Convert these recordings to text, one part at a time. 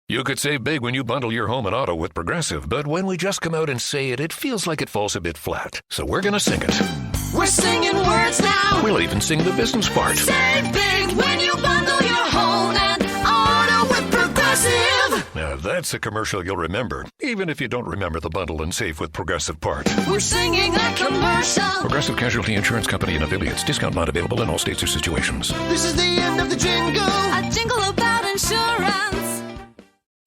You could save big when you bundle your home and auto with Progressive, but when we just come out and say it, it feels like it falls a bit flat. So we're going to sing it. We're singing words now. We'll even sing the business part. Save big when you bundle your home and auto with Progressive. Now that's a commercial you'll remember, even if you don't remember the bundle and save with Progressive part. We're singing that commercial. Progressive Casualty Insurance Company and affiliates. Discount not available in all states or situations. This is the end of the jingle. A jingle about insurance.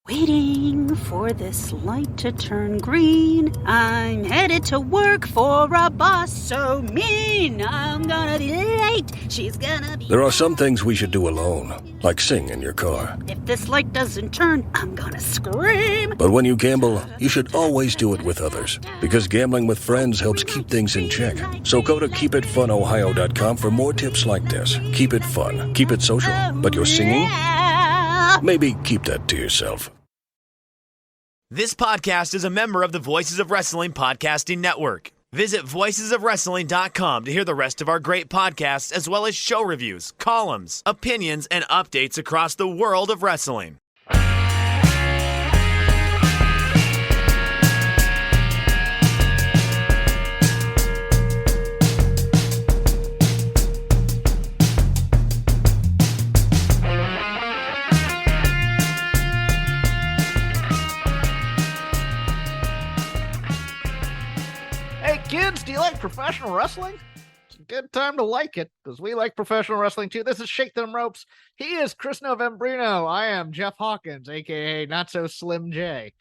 Waiting for this light to turn green. I'm headed to work for a boss so mean. I'm gonna be late. She's gonna be... There are some things we should do alone, like sing in your car. If this light doesn't turn, I'm gonna scream. But when you gamble, you should always do it with others, because gambling with friends helps keep things in check. So go to keepitfunohio.com for more tips like this. Keep it fun, keep it social, but you're singing? Yeah. Maybe keep that to yourself. This podcast is a member of the Voices of Wrestling Podcasting Network. Visit voicesofwrestling.com to hear the rest of our great podcasts, as well as show reviews, columns, opinions, and updates across the world of wrestling. Kids, do you like professional wrestling? It's a good time to like it, because we like professional wrestling too. This is Shake Them Ropes. He is Chris Novembrino. I am Jeff Hawkins, aka Not So Slim J.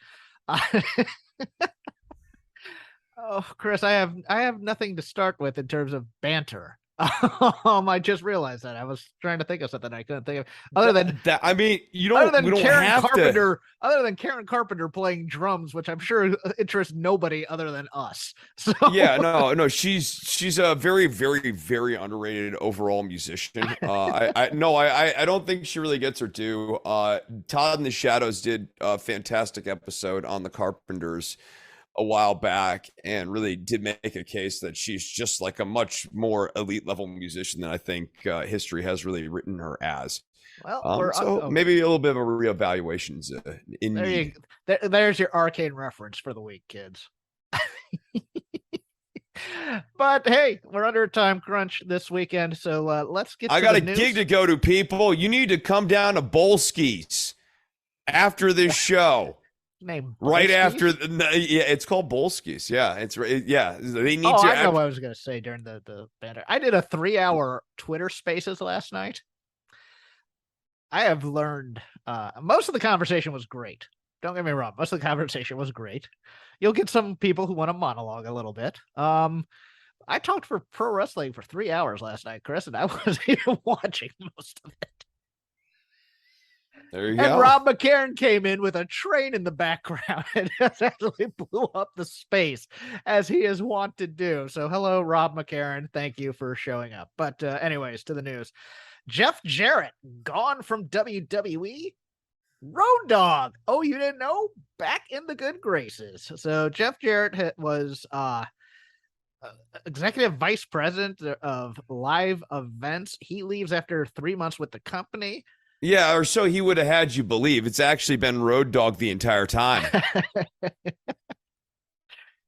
Oh, Chris, I have nothing to start with in terms of banter. I just realized that. I was trying to think of something I couldn't think of. Other than that, I mean, you don't. Other than we don't Karen have Carpenter, to. other than Karen Carpenter playing drums, which I'm sure interests nobody other than us. So Yeah, no, she's a very, very, very underrated overall musician. I don't think she really gets her due. Todd in the Shadows did a fantastic episode on the Carpenters a while back and really did make a case that she's just like a much more elite level musician than I think history has really written her as. Well, maybe a little bit of a reevaluation is in need. There's your Arcane reference for the week, kids. But hey, we're under a time crunch this weekend, so let's get. I got a news. gig to go to, people. You need to come down to Bolski's after this show. Name right Bolski's? After it's called Bolski's. Yeah, they need to. I know what I was going to say during the banter. I did a 3-hour Twitter Spaces last night. I have learned most of the conversation was great. Don't get me wrong, most of the conversation was great. You'll get some people who want to monologue a little bit. I talked for pro wrestling for 3 hours last night, Chris, and I wasn't even watching most of it. There you and go. Rob McCarran came in with a train in the background and just actually blew up the space as he is wont to do. So hello, Rob McCarran. Thank you for showing up. But anyways, to the news. Jeff Jarrett gone from WWE. Road Dogg. Oh, you didn't know? Back in the good graces. So Jeff Jarrett was executive vice president of live events. He leaves after 3 months with the company. Yeah, or so he would have had you believe. It's actually been Road Dogg the entire time.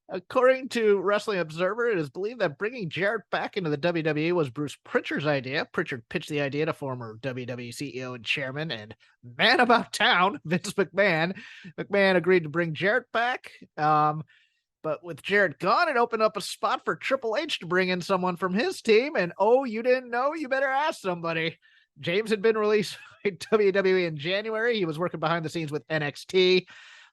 According to Wrestling Observer, it is believed that bringing Jarrett back into the WWE was Bruce Pritchard's idea. Pritchard pitched the idea to former WWE CEO and chairman and man about town, Vince McMahon. McMahon agreed to bring Jarrett back. But with Jarrett gone, it opened up a spot for Triple H to bring in someone from his team. And oh, you didn't know? You better ask somebody. James had been released by WWE in January. He was working behind the scenes with NXT,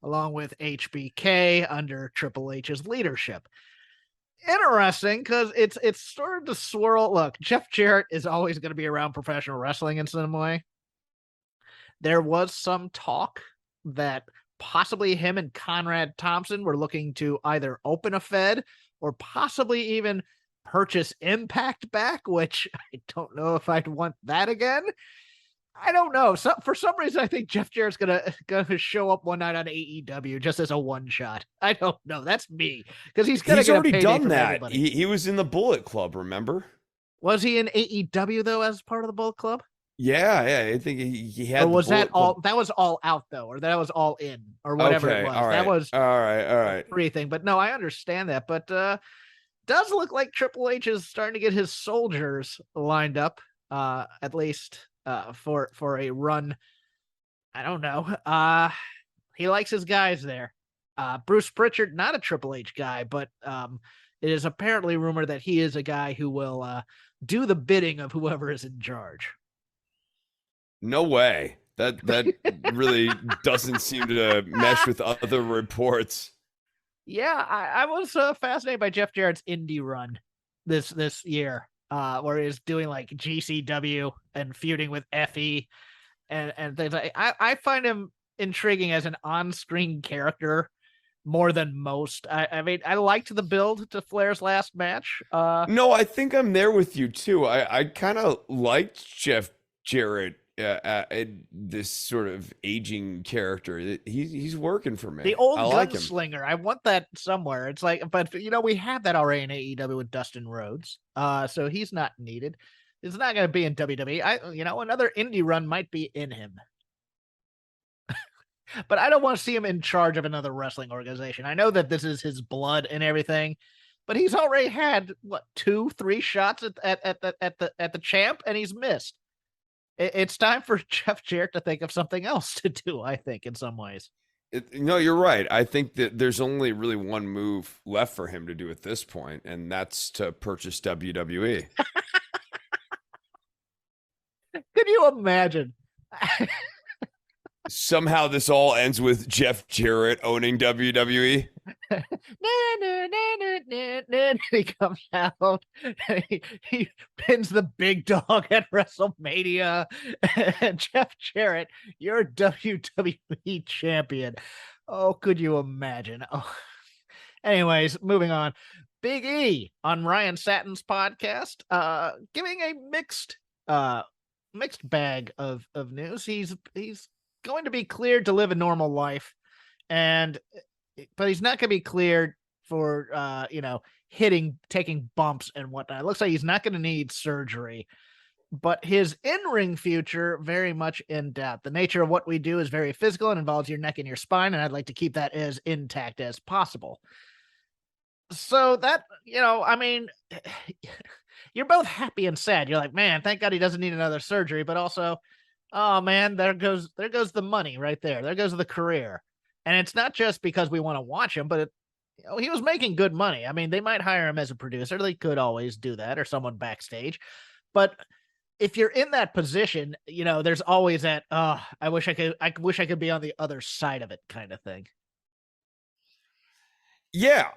along with HBK under Triple H's leadership. Interesting, because it's started to swirl. Look, Jeff Jarrett is always going to be around professional wrestling in some way. There was some talk that possibly him and Conrad Thompson were looking to either open a Fed or possibly even purchase Impact back, which I don't know if I'd want that again. I don't know. So for some reason, I think Jeff Jarrett's gonna show up one night on AEW just as a one shot. I don't know. That's me, because he's already done that. He was in the Bullet Club. Remember? Was he in AEW though as part of the Bullet Club? Yeah. I think he had. Or was that all? all? That was all out though, or that was all in, or whatever it was. All right, That was all right. free thing. But no, I understand that. But does look like Triple H is starting to get his soldiers lined up, at least for a run. I don't know. He likes his guys there. Bruce Pritchard, not a Triple H guy, but it is apparently rumored that he is a guy who will do the bidding of whoever is in charge. No way. That really doesn't seem to mesh with other reports. Yeah, I was fascinated by Jeff Jarrett's indie run this year, where he's doing like GCW and feuding with FE and things like. I find him intriguing as an on-screen character more than most. I mean, I liked the build to Flair's last match. No, I think I'm there with you too. I kind of liked Jeff Jarrett. This sort of aging character, he's working for me. The old like gunslinger. I want that somewhere. It's like, but we have that already in AEW with Dustin Rhodes. So he's not needed. It's not going to be in WWE. Another indie run might be in him. But I don't want to see him in charge of another wrestling organization. I know that this is his blood and everything, but he's already had 2-3 shots at the champ, and he's missed. It's time for Jeff Jarrett to think of something else to do, I think, in some ways. No, you're right. I think that there's only really one move left for him to do at this point, and that's to purchase WWE. Could you imagine? Somehow this all ends with Jeff Jarrett owning WWE. He comes out. He pins the big dog at WrestleMania. And Jeff Jarrett, you're WWE champion. Oh, could you imagine? Oh. Anyways, moving on. Big E on Ryan Satin's podcast, giving a mixed bag of news. He's going to be cleared to live a normal life, but he's not going to be cleared for taking bumps and whatnot. It looks like he's not going to need surgery, but his in-ring future very much in doubt. The nature of what we do is very physical and involves your neck and your spine, and I'd like to keep that as intact as possible. So that, I mean, you're both happy and sad. You're like, man, thank God he doesn't need another surgery, but also, oh man, there goes the money right there. There goes the career. And it's not just because we want to watch him, but he was making good money. I mean, they might hire him as a producer. They could always do that, or someone backstage. But if you're in that position, there's always that, I wish I could be on the other side of it kind of thing. Yeah.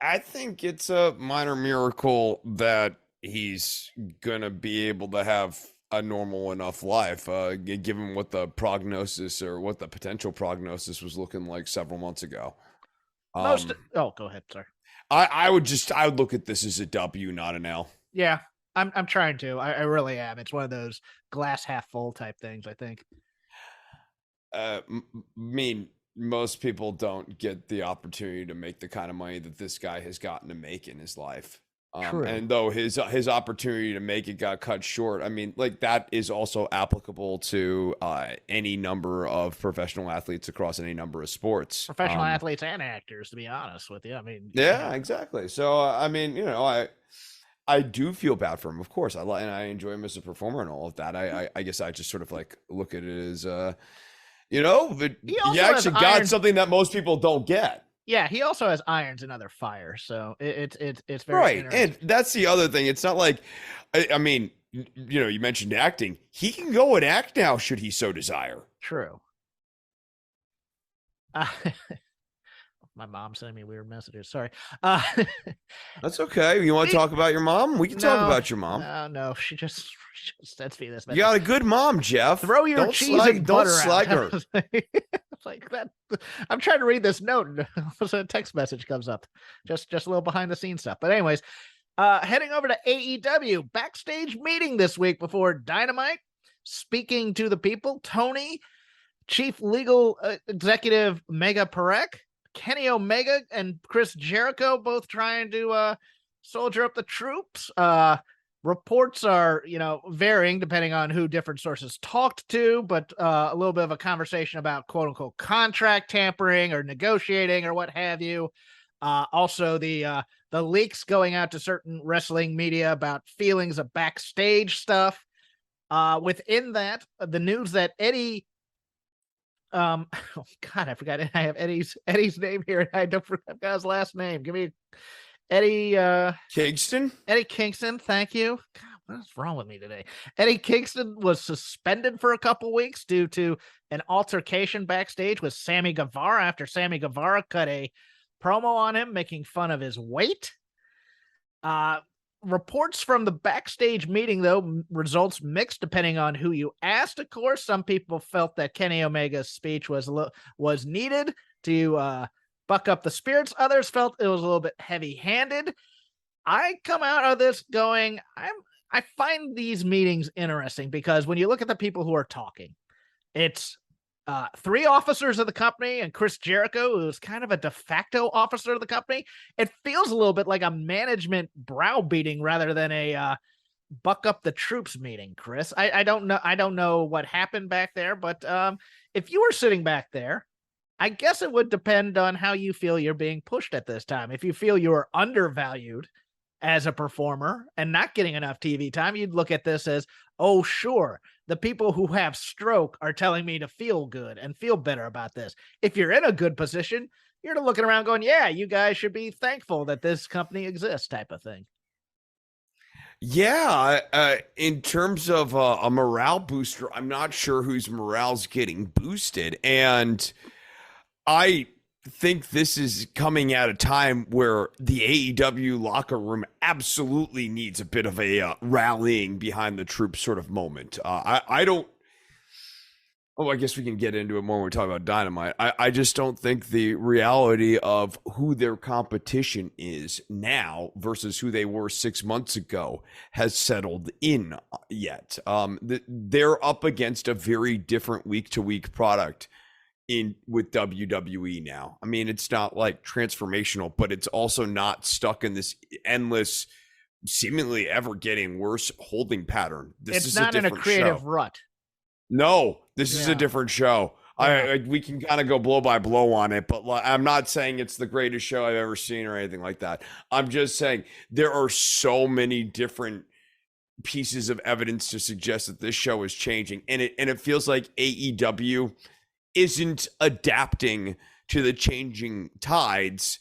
I think it's a minor miracle that he's gonna be able to have a normal enough life, given what the prognosis or what the potential prognosis was looking like several months ago. Go ahead, sir. I would look at this as a W, not an L. Yeah, I'm trying to. I really am. It's one of those glass half full type things, I think. Most people don't get the opportunity to make the kind of money that this guy has gotten to make in his life. And though his opportunity to make it got cut short, I mean, like, that is also applicable to any number of professional athletes across any number of sports. Professional athletes and actors, to be honest with you. I mean, yeah, exactly. So, I mean, I do feel bad for him, of course. And I enjoy him as a performer and all of that. I guess I just sort of like look at it as, he actually got something that most people don't get. Yeah, he also has irons in other fire, so it's very right. And that's the other thing. It's not like, I mean, you mentioned acting. He can go and act now, should he so desire. True. My mom's sending me weird messages. Sorry. That's okay. You want to talk about your mom? We can talk about your mom. No, she just sends me this message. You got a good mom, Jeff. Throw your cheese and butter don't slag her. It's like that. I'm trying to read this note, and a text message comes up. Just a little behind the scenes stuff. But anyways, heading over to AEW, backstage meeting this week before Dynamite. Speaking to the people, Tony, Chief Legal Executive Mega Perek, Kenny Omega, and Chris Jericho both trying to soldier up the troops. reports are, varying depending on who different sources talked to, but a little bit of a conversation about quote unquote contract tampering or negotiating or what have you. Also the leaks going out to certain wrestling media about feelings of backstage stuff. Within that, the news that Eddie, oh God, I forgot. I have Eddie's name here. I forgot his last name. Give me Eddie Kingston. Eddie Kingston. Thank you. God, what is wrong with me today? Eddie Kingston was suspended for a couple weeks due to an altercation backstage with Sammy Guevara after Sammy Guevara cut a promo on him, making fun of his weight. Reports from the backstage meeting, though, results mixed depending on who you asked. Of course, some people felt that Kenny Omega's speech was needed to buck up the spirits. Others felt it was a little bit heavy-handed. I come out of this going, I find these meetings interesting because when you look at the people who are talking, it's 3 officers of the company and Chris Jericho, who's kind of a de facto officer of the company. It feels a little bit like a management browbeating rather than a buck up the troops meeting, Chris. I don't know what happened back there, but if you were sitting back there, I guess it would depend on how you feel you're being pushed at this time. If you feel you are undervalued as a performer and not getting enough TV time, you'd look at this as, oh, sure, the people who have stroke are telling me to feel good and feel better about this. If you're in a good position, you're looking around going, yeah, you guys should be thankful that this company exists, type of thing. Yeah, in terms of a morale booster, I'm not sure whose morale's getting boosted. And I think this is coming at a time where the AEW locker room absolutely needs a bit of a rallying behind the troops sort of moment. I don't. Oh, I guess we can get into it more when we talk about Dynamite. I just don't think the reality of who their competition is now versus who they were 6 months ago has settled in yet. They're up against a very different week-to-week product with WWE now. I mean, it's not like transformational, but it's also not stuck in this endless, seemingly ever getting worse holding pattern. This is not in a creative show. Rut. No, this is a different show. Yeah. We can kind of go blow by blow on it, but I'm not saying it's the greatest show I've ever seen or anything like that. I'm just saying there are so many different pieces of evidence to suggest that this show is changing, and it feels like AEW isn't adapting to the changing tides.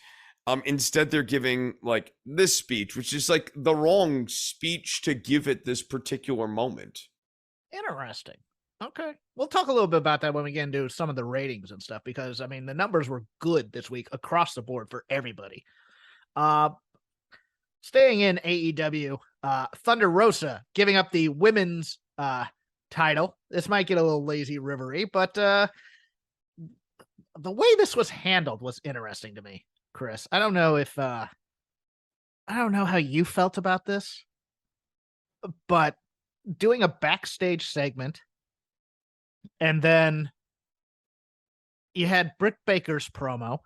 Instead, they're giving like this speech, which is like the wrong speech to give at this particular moment. Interesting. Okay. We'll talk a little bit about that when we get into some of the ratings and stuff, because I mean, the numbers were good this week across the board for everybody. Staying in AEW, Thunder Rosa giving up the women's title. This might get a little lazy rivery, but the way this was handled was interesting to me, Chris. I don't know how you felt about this, but doing a backstage segment, and then you had Britt Baker's promo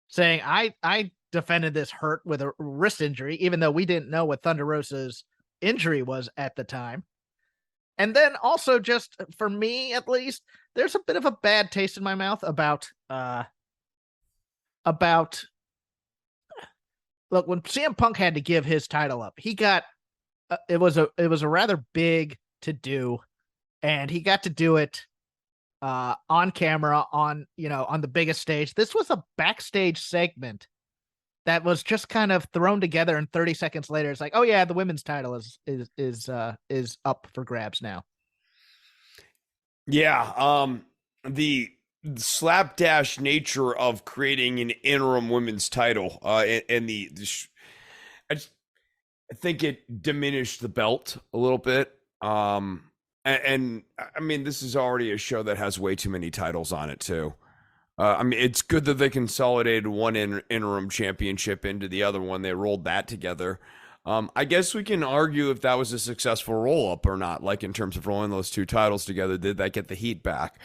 saying, I defended this hurt with a wrist injury, even though we didn't know what Thunder Rosa's injury was at the time. And then also, just for me, at least, there's a bit of a bad taste in my mouth about look, when CM Punk had to give his title up, he got it was a rather big to do, and he got to do it on camera on the biggest stage. This was a backstage segment that was just kind of thrown together, and 30 seconds later, it's like, oh yeah, the women's title is up for grabs now. Yeah, the slapdash nature of creating an interim women's title, and I think it diminished the belt a little bit. And I mean, this is already a show that has way too many titles on it too. I mean, it's good that they consolidated one interim championship into the other one. They rolled that together. I guess we can argue if that was a successful roll-up or not, like in terms of rolling those two titles together. Did that get the heat back?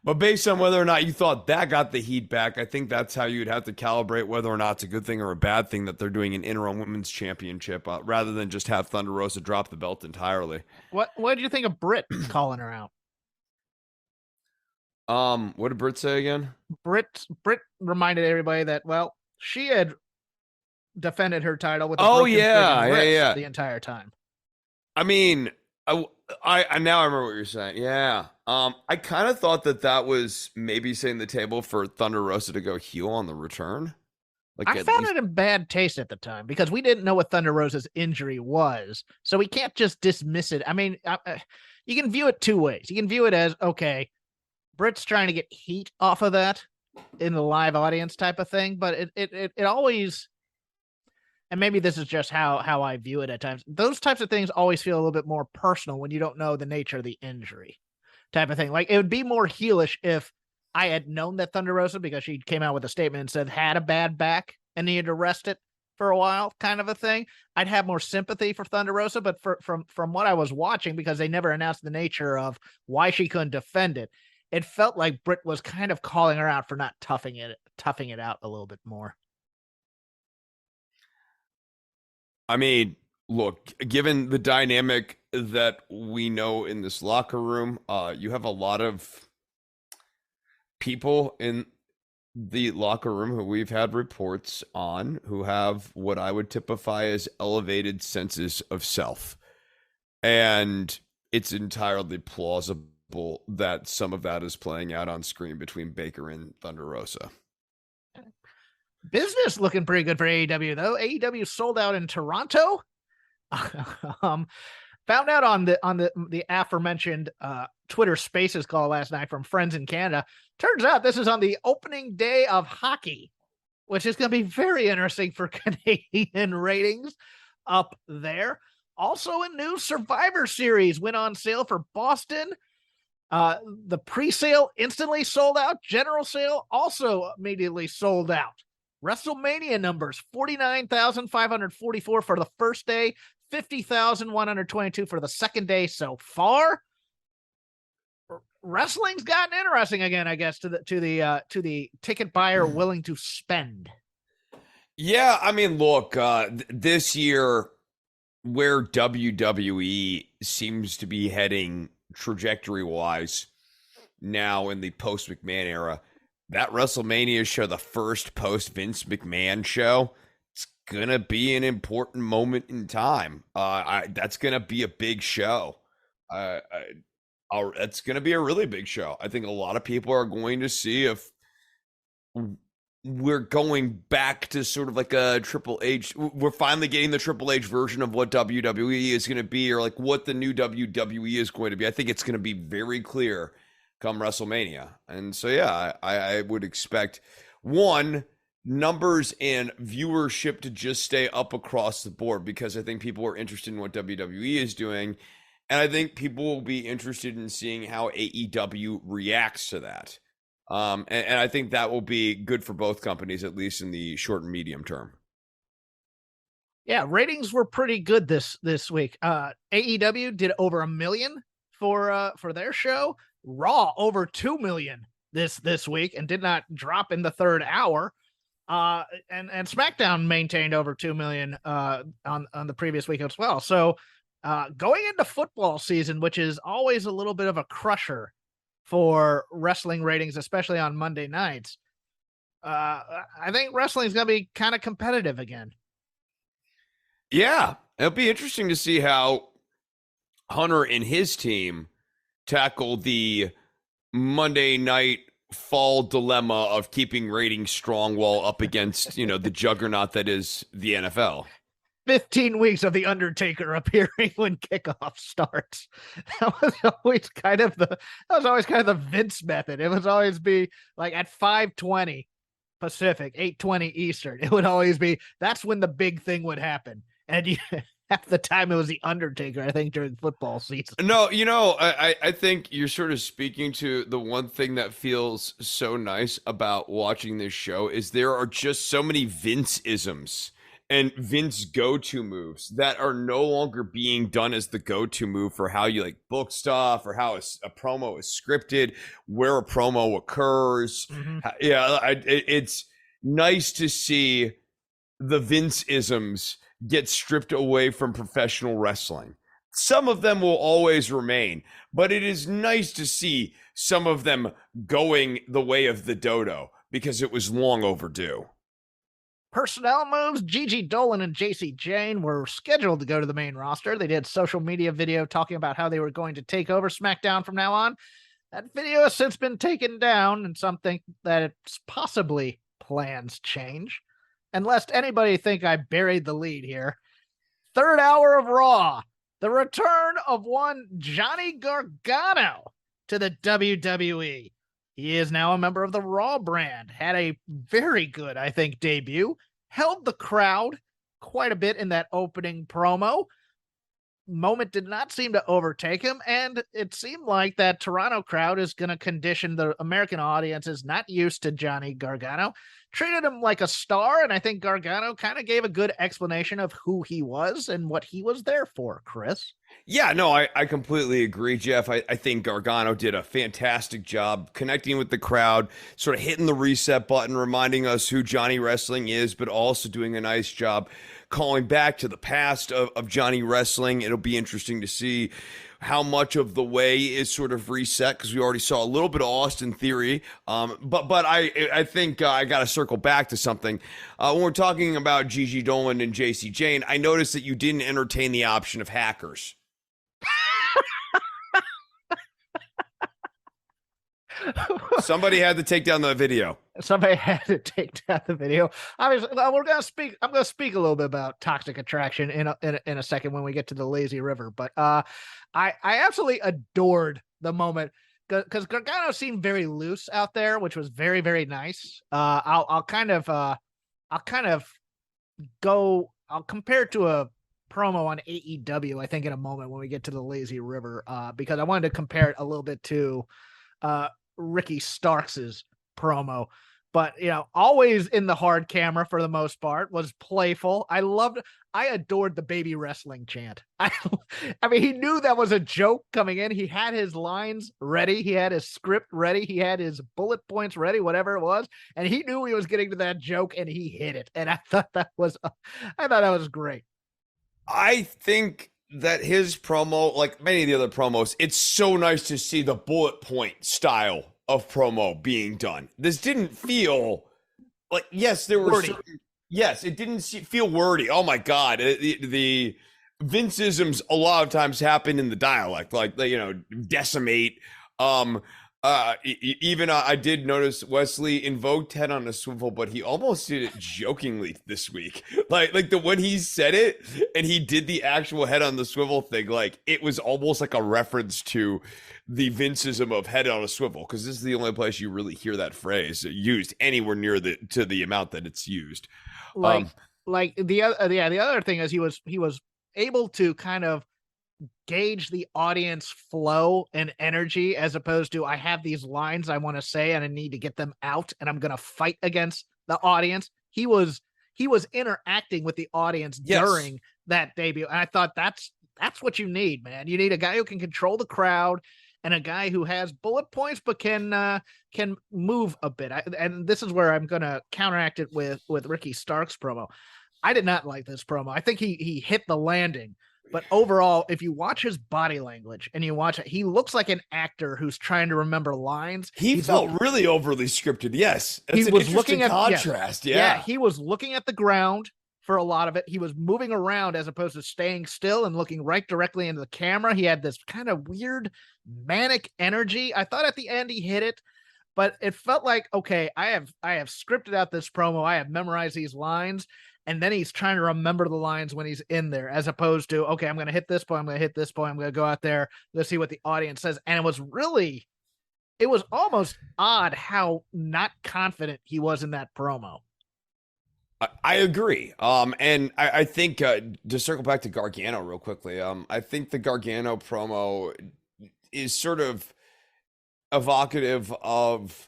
But based on whether or not you thought that got the heat back, I think that's how you'd have to calibrate whether or not it's a good thing or a bad thing that they're doing an interim women's championship rather than just have Thunder Rosa drop the belt entirely. What did you think of Britt calling her out? What did Britt say again? Britt reminded everybody that, well, she had defended her title with a broken friggin' wrist the entire time. I mean, I now I remember what you're saying. Yeah. I kind of thought that was maybe setting the table for Thunder Rosa to go heel on the return. Like I found it in bad taste at the time because we didn't know what Thunder Rosa's injury was, so we can't just dismiss it. I mean, you can view it two ways. You can view it as, okay, Britt's trying to get heat off of that in the live audience type of thing, but it always, and maybe this is just how I view it at times, those types of things always feel a little bit more personal when you don't know the nature of the injury type of thing. Like, it would be more heelish if I had known that Thunder Rosa, because she came out with a statement and said had a bad back and needed to rest it for a while, kind of a thing. I'd have more sympathy for Thunder Rosa, but from what I was watching, because they never announced the nature of why she couldn't defend it, it felt like Britt was kind of calling her out for not toughing it out a little bit more. I mean, look, given the dynamic that we know in this locker room, you have a lot of people in the locker room who we've had reports on who have what I would typify as elevated senses of self. And it's entirely plausible that some of that is playing out on screen between Baker and Thunder Rosa. Business looking pretty good for AEW, though. AEW sold out in Toronto. Found out on the aforementioned Twitter Spaces call last night from friends in Canada. Turns out this is on the opening day of hockey, which is going to be very interesting for Canadian ratings up there. Also, a new Survivor Series went on sale for Boston. The pre-sale instantly sold out. General sale also immediately sold out. WrestleMania numbers, 49,544 for the first day, 50,122 for the second day so far. Wrestling's gotten interesting again, I guess, to the ticket buyer willing to spend. Yeah, I mean, look, this year where WWE seems to be heading trajectory-wise now in the post-McMahon era, that WrestleMania show, the first post-Vince McMahon show, it's going to be an important moment in time. That's going to be a big show. It's going to be a really big show. I think a lot of people are going to see if we're going back to sort of like a Triple H. We're finally getting the Triple H version of what WWE is going to be, or like what the new WWE is going to be. I think it's going to be very clear come WrestleMania. And so, yeah, I would expect, one, numbers and viewership to just stay up across the board, because I think people are interested in what WWE is doing. And I think people will be interested in seeing how AEW reacts to that. And I think that will be good for both companies, at least in the short and medium term. Yeah, ratings were pretty good this week. AEW did over 1 million for their show. Raw over 2 million this week and did not drop in the third hour. And SmackDown maintained over 2 million on the previous week as well. So going into football season, which is always a little bit of a crusher for wrestling ratings, especially on Monday nights, I think wrestling is going to be kind of competitive again. Yeah, it'll be interesting to see how Hunter and his team tackle the Monday night fall dilemma of keeping ratings strong while up against, the juggernaut that is the NFL. 15 weeks of The Undertaker appearing when kickoff starts. That was always kind of the Vince method. It would always be like at 5:20 Pacific, 8:20 Eastern. It would always be, that's when the big thing would happen. And half the time it was The Undertaker, I think, during football season. No, I think you're sort of speaking to the one thing that feels so nice about watching this show is there are just so many Vince-isms and Vince go-to moves that are no longer being done as the go-to move for how you like book stuff or how a promo is scripted, where a promo occurs. It's nice to see the Vince-isms get stripped away from professional wrestling. Some of them will always remain, but it is nice to see some of them going the way of the dodo because it was long overdue. Personnel moves. Gigi Dolan and JC Jane were scheduled to go to the main roster. They did social media video talking about how they were going to take over SmackDown from now on. That video has since been taken down, and some think that it's possibly plans change. And lest anybody think I buried the lead here, third hour of Raw, the return of one Johnny Gargano to the WWE. He is now a member of the Raw brand. Had a very good, I think, debut. Held the crowd quite a bit in that opening promo. Moment did not seem to overtake him, and it seemed like that Toronto crowd is going to condition the American audiences not used to Johnny Gargano. Treated him like a star, and I think Gargano kind of gave a good explanation of who he was and what he was there for, Chris. Yeah, no, I completely agree, Jeff. I think Gargano did a fantastic job connecting with the crowd, sort of hitting the reset button, reminding us who Johnny Wrestling is, but also doing a nice job calling back to the past of Johnny Wrestling. It'll be interesting to see how much of the way is sort of reset, because we already saw a little bit of Austin Theory. But I think I got to circle back to something. When we're talking about Gigi Dolan and JC Jane, I noticed that you didn't entertain the option of hackers. Somebody had to take down the video. Somebody had to take down the video. Obviously, well, I'm going to speak a little bit about Toxic Attraction in a second when we get to the Lazy River. But I absolutely adored the moment because Gargano seemed very loose out there, which was very, very nice. I'll compare it to a promo on AEW, I think, in a moment when we get to the Lazy River, because I wanted to compare it a little bit to Ricky Starks's promo, but always in the hard camera for the most part, was playful. I adored the baby wrestling chant. I mean, he knew that was a joke coming in. He had his lines ready. He had his script ready. He had his bullet points ready, whatever it was. And he knew he was getting to that joke and he hit it. And I thought that was great. I think that his promo, like many of the other promos, it's so nice to see the bullet point style of promo being done. This didn't feel like, yes, there were certain, yes, it didn't feel wordy. Oh my God. The Vince-isms a lot of times happen in the dialect, like, decimate. Even I did notice Wesley invoked head on a swivel, but he almost did it jokingly this week. Like when he said it and he did the actual head on the swivel thing, like it was almost like a reference to the Vince-ism of head on a swivel, because this is the only place you really hear that phrase used anywhere near to the amount that it's used. The other thing is he was able to kind of gauge the audience flow and energy, as opposed to, I have these lines I want to say and I need to get them out and I'm going to fight against the audience. He was interacting with the audience during that debut. And I thought that's what you need, man. You need a guy who can control the crowd and a guy who has bullet points, but can move a bit. And this is where I'm going to counteract it with Ricky Stark's promo. I did not like this promo. I think he hit the landing. But overall, if you watch his body language and you watch it, he looks like an actor who's trying to remember lines. He felt really overly scripted. Yes. He was looking at contrast. Yeah. He was looking at the ground for a lot of it. He was moving around as opposed to staying still and looking right directly into the camera. He had this kind of weird manic energy. I thought at the end he hit it, but it felt like, okay, I have scripted out this promo. I have memorized these lines. And then he's trying to remember the lines when he's in there, as opposed to, okay, I'm going to hit this point. I'm going to hit this point. I'm going to go out there. Let's see what the audience says. And it was almost odd how not confident he was in that promo. I agree. And I think to circle back to Gargano real quickly, I think the Gargano promo is sort of evocative of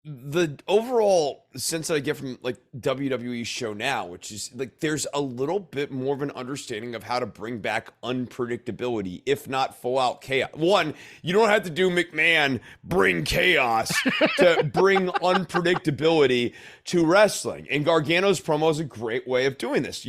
the overall sense that I get from like WWE show now, which is like there's a little bit more of an understanding of how to bring back unpredictability, if not full out chaos. One, you don't have to do McMahon bring chaos to bring unpredictability to wrestling. And Gargano's promo is a great way of doing this.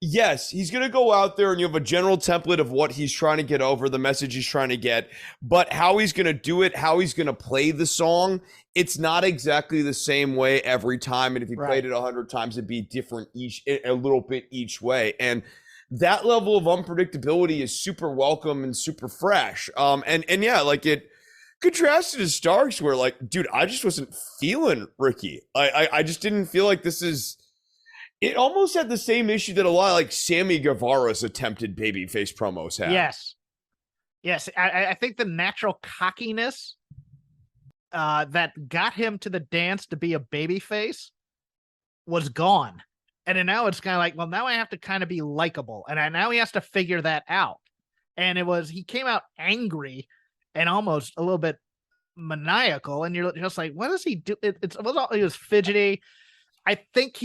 Yes, he's going to go out there and you have a general template of what he's trying to get over, the message he's trying to get, but how he's going to do it, how he's going to play the song, it's not exactly the same way every time. And if he played it 100 times, it'd be different a little bit each way. And that level of unpredictability is super welcome and super fresh. And yeah, like it contrasted to Starks where like, dude, I just wasn't feeling Ricky. I just didn't feel like this is... It almost had the same issue that a lot of like Sammy Guevara's attempted babyface promos had. Yes. I think the natural cockiness that got him to the dance to be a babyface was gone. And then now it's kind of like, well, now I have to kind of be likable. And now he has to figure that out. And he came out angry and almost a little bit maniacal. And you're just like, what does he do? He was fidgety. I think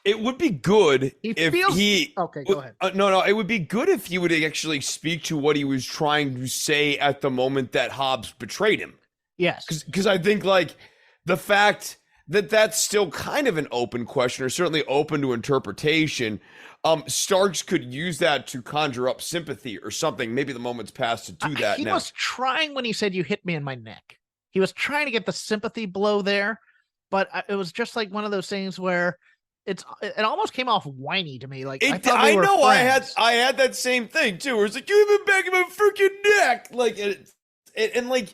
it would be good if he... Okay, go ahead. No, it would be good if he would actually speak to what he was trying to say at the moment that Hobbs betrayed him. Yes. Because I think, like, the fact that that's still kind of an open question, or certainly open to interpretation, Starks could use that to conjure up sympathy or something. Maybe the moment's passed to do that he now. Was trying when he said, "You hit me in my neck." He was trying to get the sympathy blow there, but it was just like one of those things where... It almost came off whiny to me. Like I had that same thing too. Where it's like, you have been back in my freaking neck. Like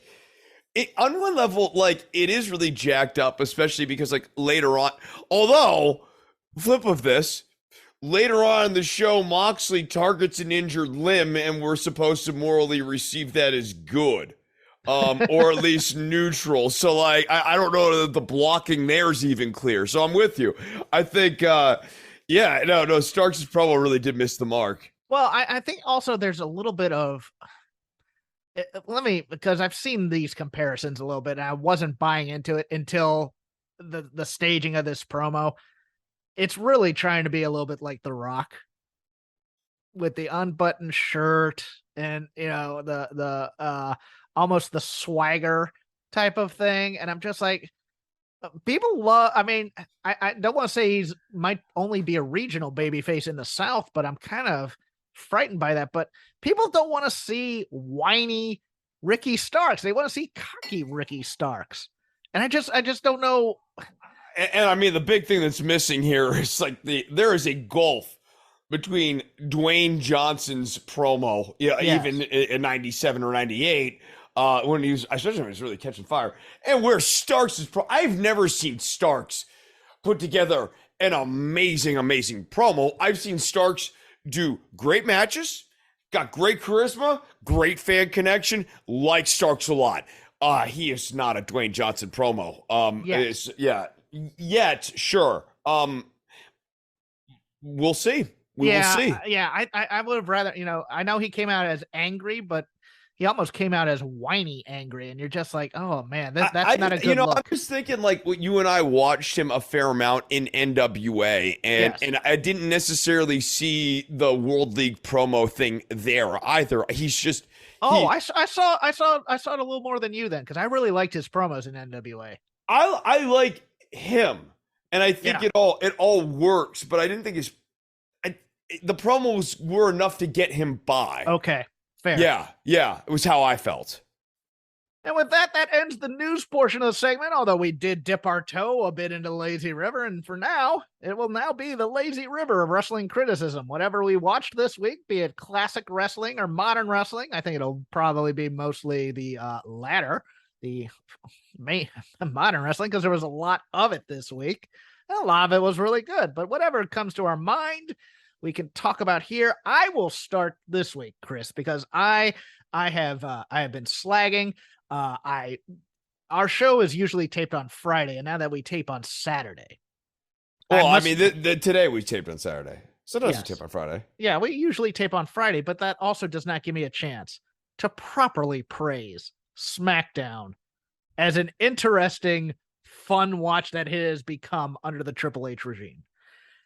on one level, like it is really jacked up, especially because like later on. Although, flip of this, later on in the show, Moxley targets an injured limb, and we're supposed to morally receive that as good. Or at least neutral. So like, I don't know that the blocking there is even clear. So I'm with you. I think, Starks' promo really did miss the mark. Well, I think also there's a little bit of, because I've seen these comparisons a little bit and I wasn't buying into it until the staging of this promo. It's really trying to be a little bit like The Rock with the unbuttoned shirt and, the almost the swagger type of thing. And I'm just like, people love, I don't want to say might only be a regional babyface in the South, but I'm kind of frightened by that. But people don't want to see whiny Ricky Starks. They want to see cocky Ricky Starks. And I just don't know. And I mean, the big thing that's missing here is like there is a gulf between Dwayne Johnson's promo, even in 97 or 98, when he was, especially when he was really catching fire, and where Starks is I've never seen Starks put together an amazing promo. I've seen Starks do great matches, got great charisma, great fan connection, like Starks a lot. He is not a Dwayne Johnson promo. Sure. We'll see. We will see. I would have rather, I know he came out as angry, but he almost came out as whiny angry, and you're just like, oh man, that's not a good look. I'm just thinking like what you and I watched him a fair amount in NWA, and I didn't necessarily see the World League promo thing there either. He's just I saw it a little more than you then, because I really liked his promos in NWA. I like him, and I think it all works, but I didn't think the promos were enough to get him by. Okay. Fair. Yeah, it was how I felt. And with that ends the news portion of the segment, although we did dip our toe a bit into Lazy River, and for now, it will now be the Lazy River of wrestling criticism. Whatever we watched this week, be it classic wrestling or modern wrestling, I think it'll probably be mostly the latter, the modern wrestling, because there was a lot of it this week. And a lot of it was really good, but whatever comes to our mind, we can talk about here. I will start this week, Chris, because I have been slagging. Our show is usually taped on Friday, and now that we tape on Saturday. Well, today we taped on Saturday. Sometimes we tape on Friday. Yeah, we usually tape on Friday, but that also does not give me a chance to properly praise Smackdown as an interesting, fun watch that it has become under the Triple H regime.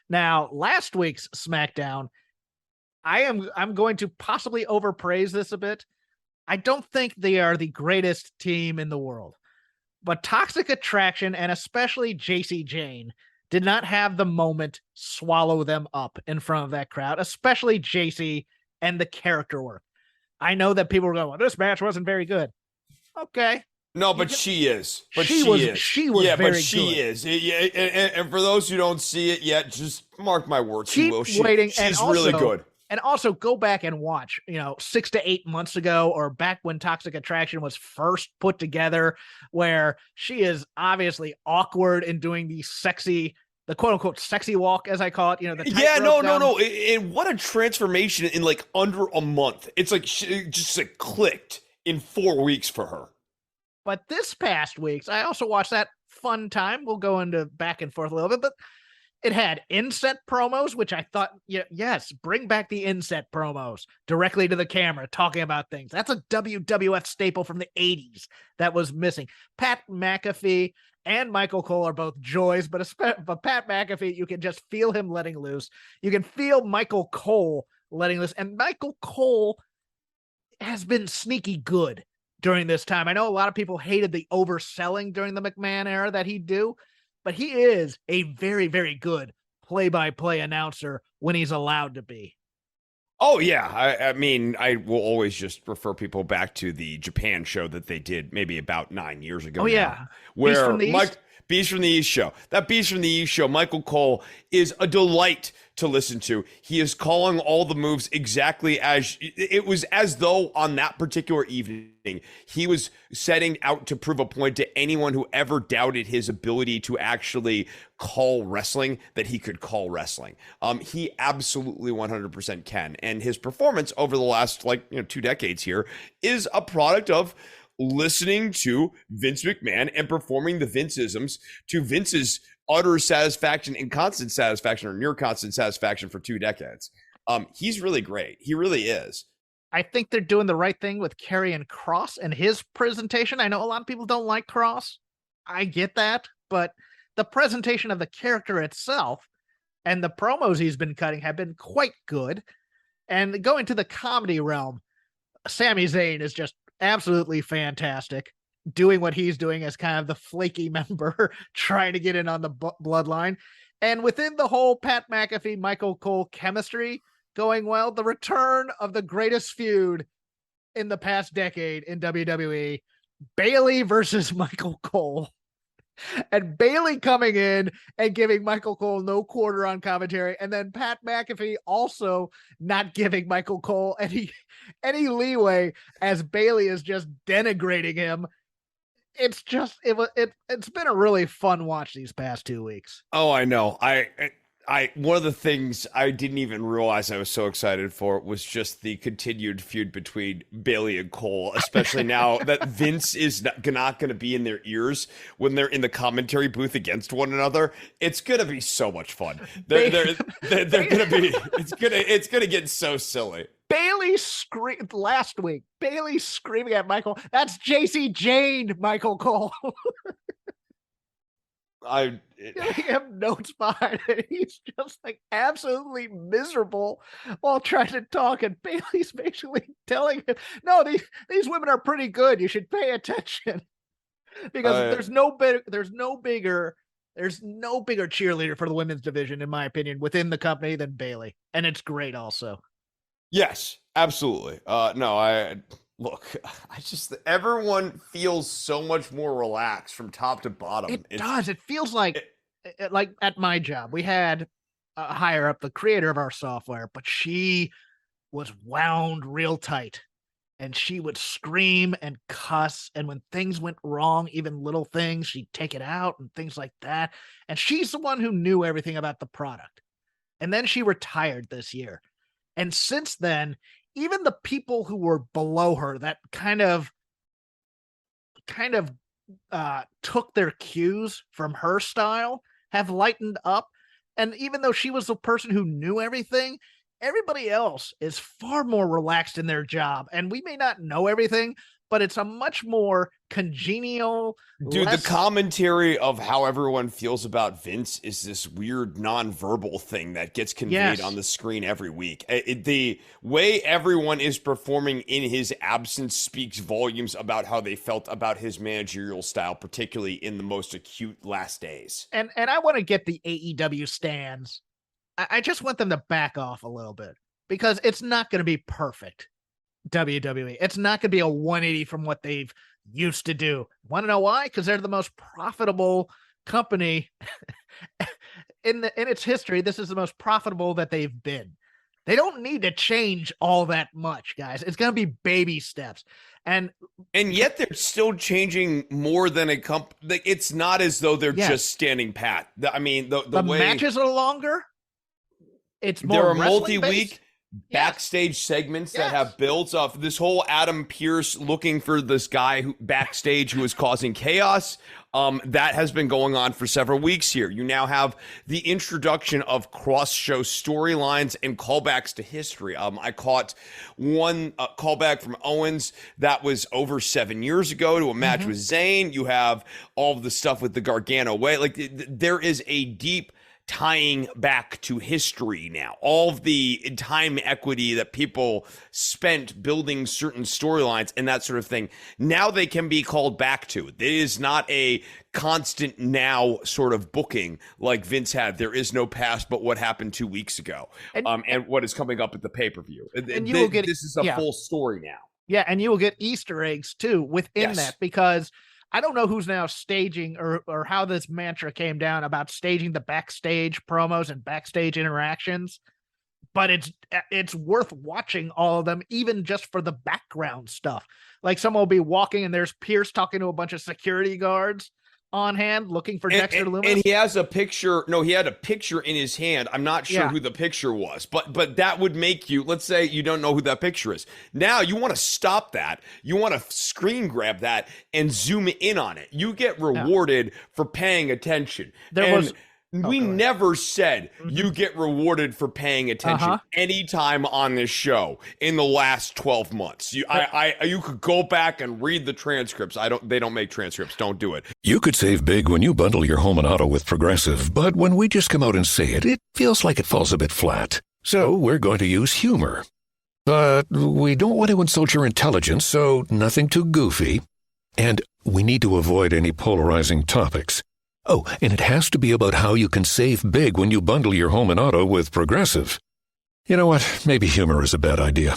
Now, last week's SmackDown, I'm going to possibly overpraise this a bit. I don't think they are the greatest team in the world, but Toxic Attraction and especially JC Jane did not have the moment swallow them up in front of that crowd, especially JC and the character work. I know that people were going, well, this match wasn't very good. Okay. No, but she is. But she was yeah, very but she good. is. Yeah, and for those who don't see it yet, just mark my words. Keep waiting. She's and really also, good. And also go back and watch, 6 to 8 months ago, or back when Toxic Attraction was first put together, where she is obviously awkward in doing the quote unquote sexy walk, as I call it. No. And what a transformation in like under a month. It's like she just like clicked in 4 weeks for her. But this past week's, I also watched that fun time. We'll go into back and forth a little bit, but it had inset promos, which I thought, yes, bring back the inset promos directly to the camera, talking about things. That's a WWF staple from the 80s that was missing. Pat McAfee and Michael Cole are both joys, but Pat McAfee, you can just feel him letting loose. You can feel Michael Cole letting loose. And Michael Cole has been sneaky good during this time. I know a lot of people hated the overselling during the McMahon era that he'd do, but he is a very, very good play-by-play announcer when he's allowed to be. Oh, yeah. I mean, I will always just refer people back to the Japan show that they did maybe about 9 years ago. Oh, yeah. Where Beast from the East? Beast from the East show. That Beast from the East show, Michael Cole, is a delight to listen to. He is calling all the moves exactly as it was, as though on that particular evening, he was setting out to prove a point to anyone who ever doubted his ability to actually call wrestling, that he could call wrestling. He absolutely 100% can. And his performance over the last 2 decades here is a product of listening to Vince McMahon and performing the Vinceisms to Vince's utter satisfaction and constant satisfaction, or near constant satisfaction, for 2 decades. He's really great. He really is. I think they're doing the right thing with Karrion Kross and his presentation. I know a lot of people don't like Kross. I get that, but the presentation of the character itself and the promos he's been cutting have been quite good. And going to the comedy realm, Sami Zayn is just absolutely fantastic, doing what he's doing as kind of the flaky member trying to get in on the bloodline. And within the whole Pat McAfee, Michael Cole chemistry going well, the return of the greatest feud in the past decade in WWE, Bayley versus Michael Cole. And Bayley coming in and giving Michael Cole no quarter on commentary, and then Pat McAfee also not giving Michael Cole any leeway as Bayley is just denigrating him. It's been a really fun watch these past 2 weeks. Oh, I know. One of the things I didn't even realize I was so excited for was just the continued feud between Bayley and Cole, especially now that Vince is not going to be in their ears when they're in the commentary booth against one another. It's going to be so much fun. They're going to be, it's going to get so silly. Bayley screamed last week. Bayley screaming at Michael, "That's JC Jane, Michael Cole." Giving him notes behind it. He's just like absolutely miserable while trying to talk, and Bayley's basically telling him, "No, these women are pretty good. You should pay attention." Because there's no bigger cheerleader for the women's division, in my opinion, within the company than Bayley, and it's great also. Yes, absolutely. Look, everyone feels so much more relaxed from top to bottom. It does. It feels like at my job, we had higher up the creator of our software, but she was wound real tight, and she would scream and cuss. And when things went wrong, even little things, she'd take it out and things like that. And she's the one who knew everything about the product. And then she retired this year. And since then, even the people who were below her that kind of took their cues from her style have lightened up. And even though she was the person who knew everything, everybody else is far more relaxed in their job. And we may not know everything, but it's a much more congenial. Dude, less... the commentary of how everyone feels about Vince is this weird non-verbal thing that gets conveyed on the screen every week. The way everyone is performing in his absence speaks volumes about how they felt about his managerial style, particularly in the most acute last days. And I want to get the AEW stands. I just want them to back off a little bit because it's not going to be perfect. WWE. It's not going to be a 180 from what they've used to do. Want to know why? Because they're the most profitable company in its history. This is the most profitable that they've been. They don't need to change all that much, guys. It's going to be baby steps. And yet they're still changing more than a company. It's not as though they're just standing pat. I mean, the way matches are longer. It's more there are multi-week backstage Yes. segments that have builds off this whole Adam Pearce looking for this guy who backstage who is causing chaos. That has been going on for several weeks here. You now have the introduction of cross-show storylines and callbacks to history. I caught one callback from Owens that was over 7 years ago to a match with Zayn. You have all of the stuff with the Gargano way. Like there is a deep tying back to history now. All of the time equity that people spent building certain storylines and that sort of thing, now they can be called back to. It is not a constant now sort of booking like Vince had. There is no past but what happened 2 weeks ago, and what is coming up at the pay-per-view. And you will get, this is a full story now. Yeah, and you will get Easter eggs too within that, because I don't know who's now staging or how this mantra came down about staging the backstage promos and backstage interactions, but it's worth watching all of them, even just for the background stuff. Like someone will be walking and there's Pierce talking to a bunch of security guards on hand looking for Dexter Lumis. And he has a picture. No, he had a picture in his hand. I'm not sure who the picture was, but that would make you, let's say you don't know who that picture is. Now you want to stop that. You want to screen grab that and zoom in on it. You get rewarded for paying attention. We never said you get rewarded for paying attention anytime on this show in the last 12 months. You could go back and read the transcripts. They don't make transcripts. Don't do it. You could save big when you bundle your home and auto with Progressive, but when we just come out and say it, it feels like it falls a bit flat. So we're going to use humor. But we don't want to insult your intelligence, so nothing too goofy. And we need to avoid any polarizing topics. Oh, and it has to be about how you can save big when you bundle your home and auto with Progressive. You know what? Maybe humor is a bad idea.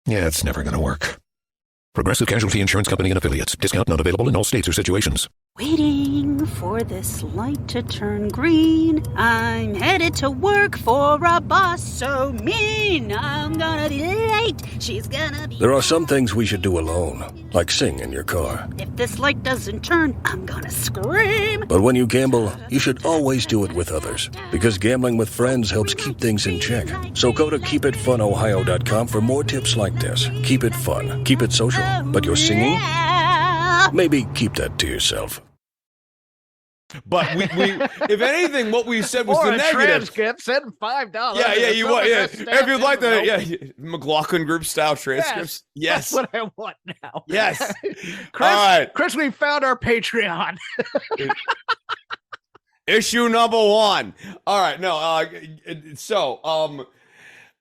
Yeah, it's never going to work. Progressive Casualty Insurance Company and Affiliates. Discount not available in all states or situations. Waiting for this light to turn green. I'm headed to work for a boss so mean. I'm gonna be late. She's gonna be... There are some things we should do alone, like sing in your car. If this light doesn't turn, I'm gonna scream. But when you gamble, you should always do it with others, because gambling with friends helps keep things in check. So go to keepitfunohio.com for more tips like this. Keep it fun, keep it social, but your singing? Maybe keep that to yourself. But we if anything, what we said was or the a negative. Transcript, send $5. If you'd like the McLaughlin Group style transcripts, yes, that's what I want now. Yes, Chris, all right. Chris, we found our Patreon. Issue number 1. All right,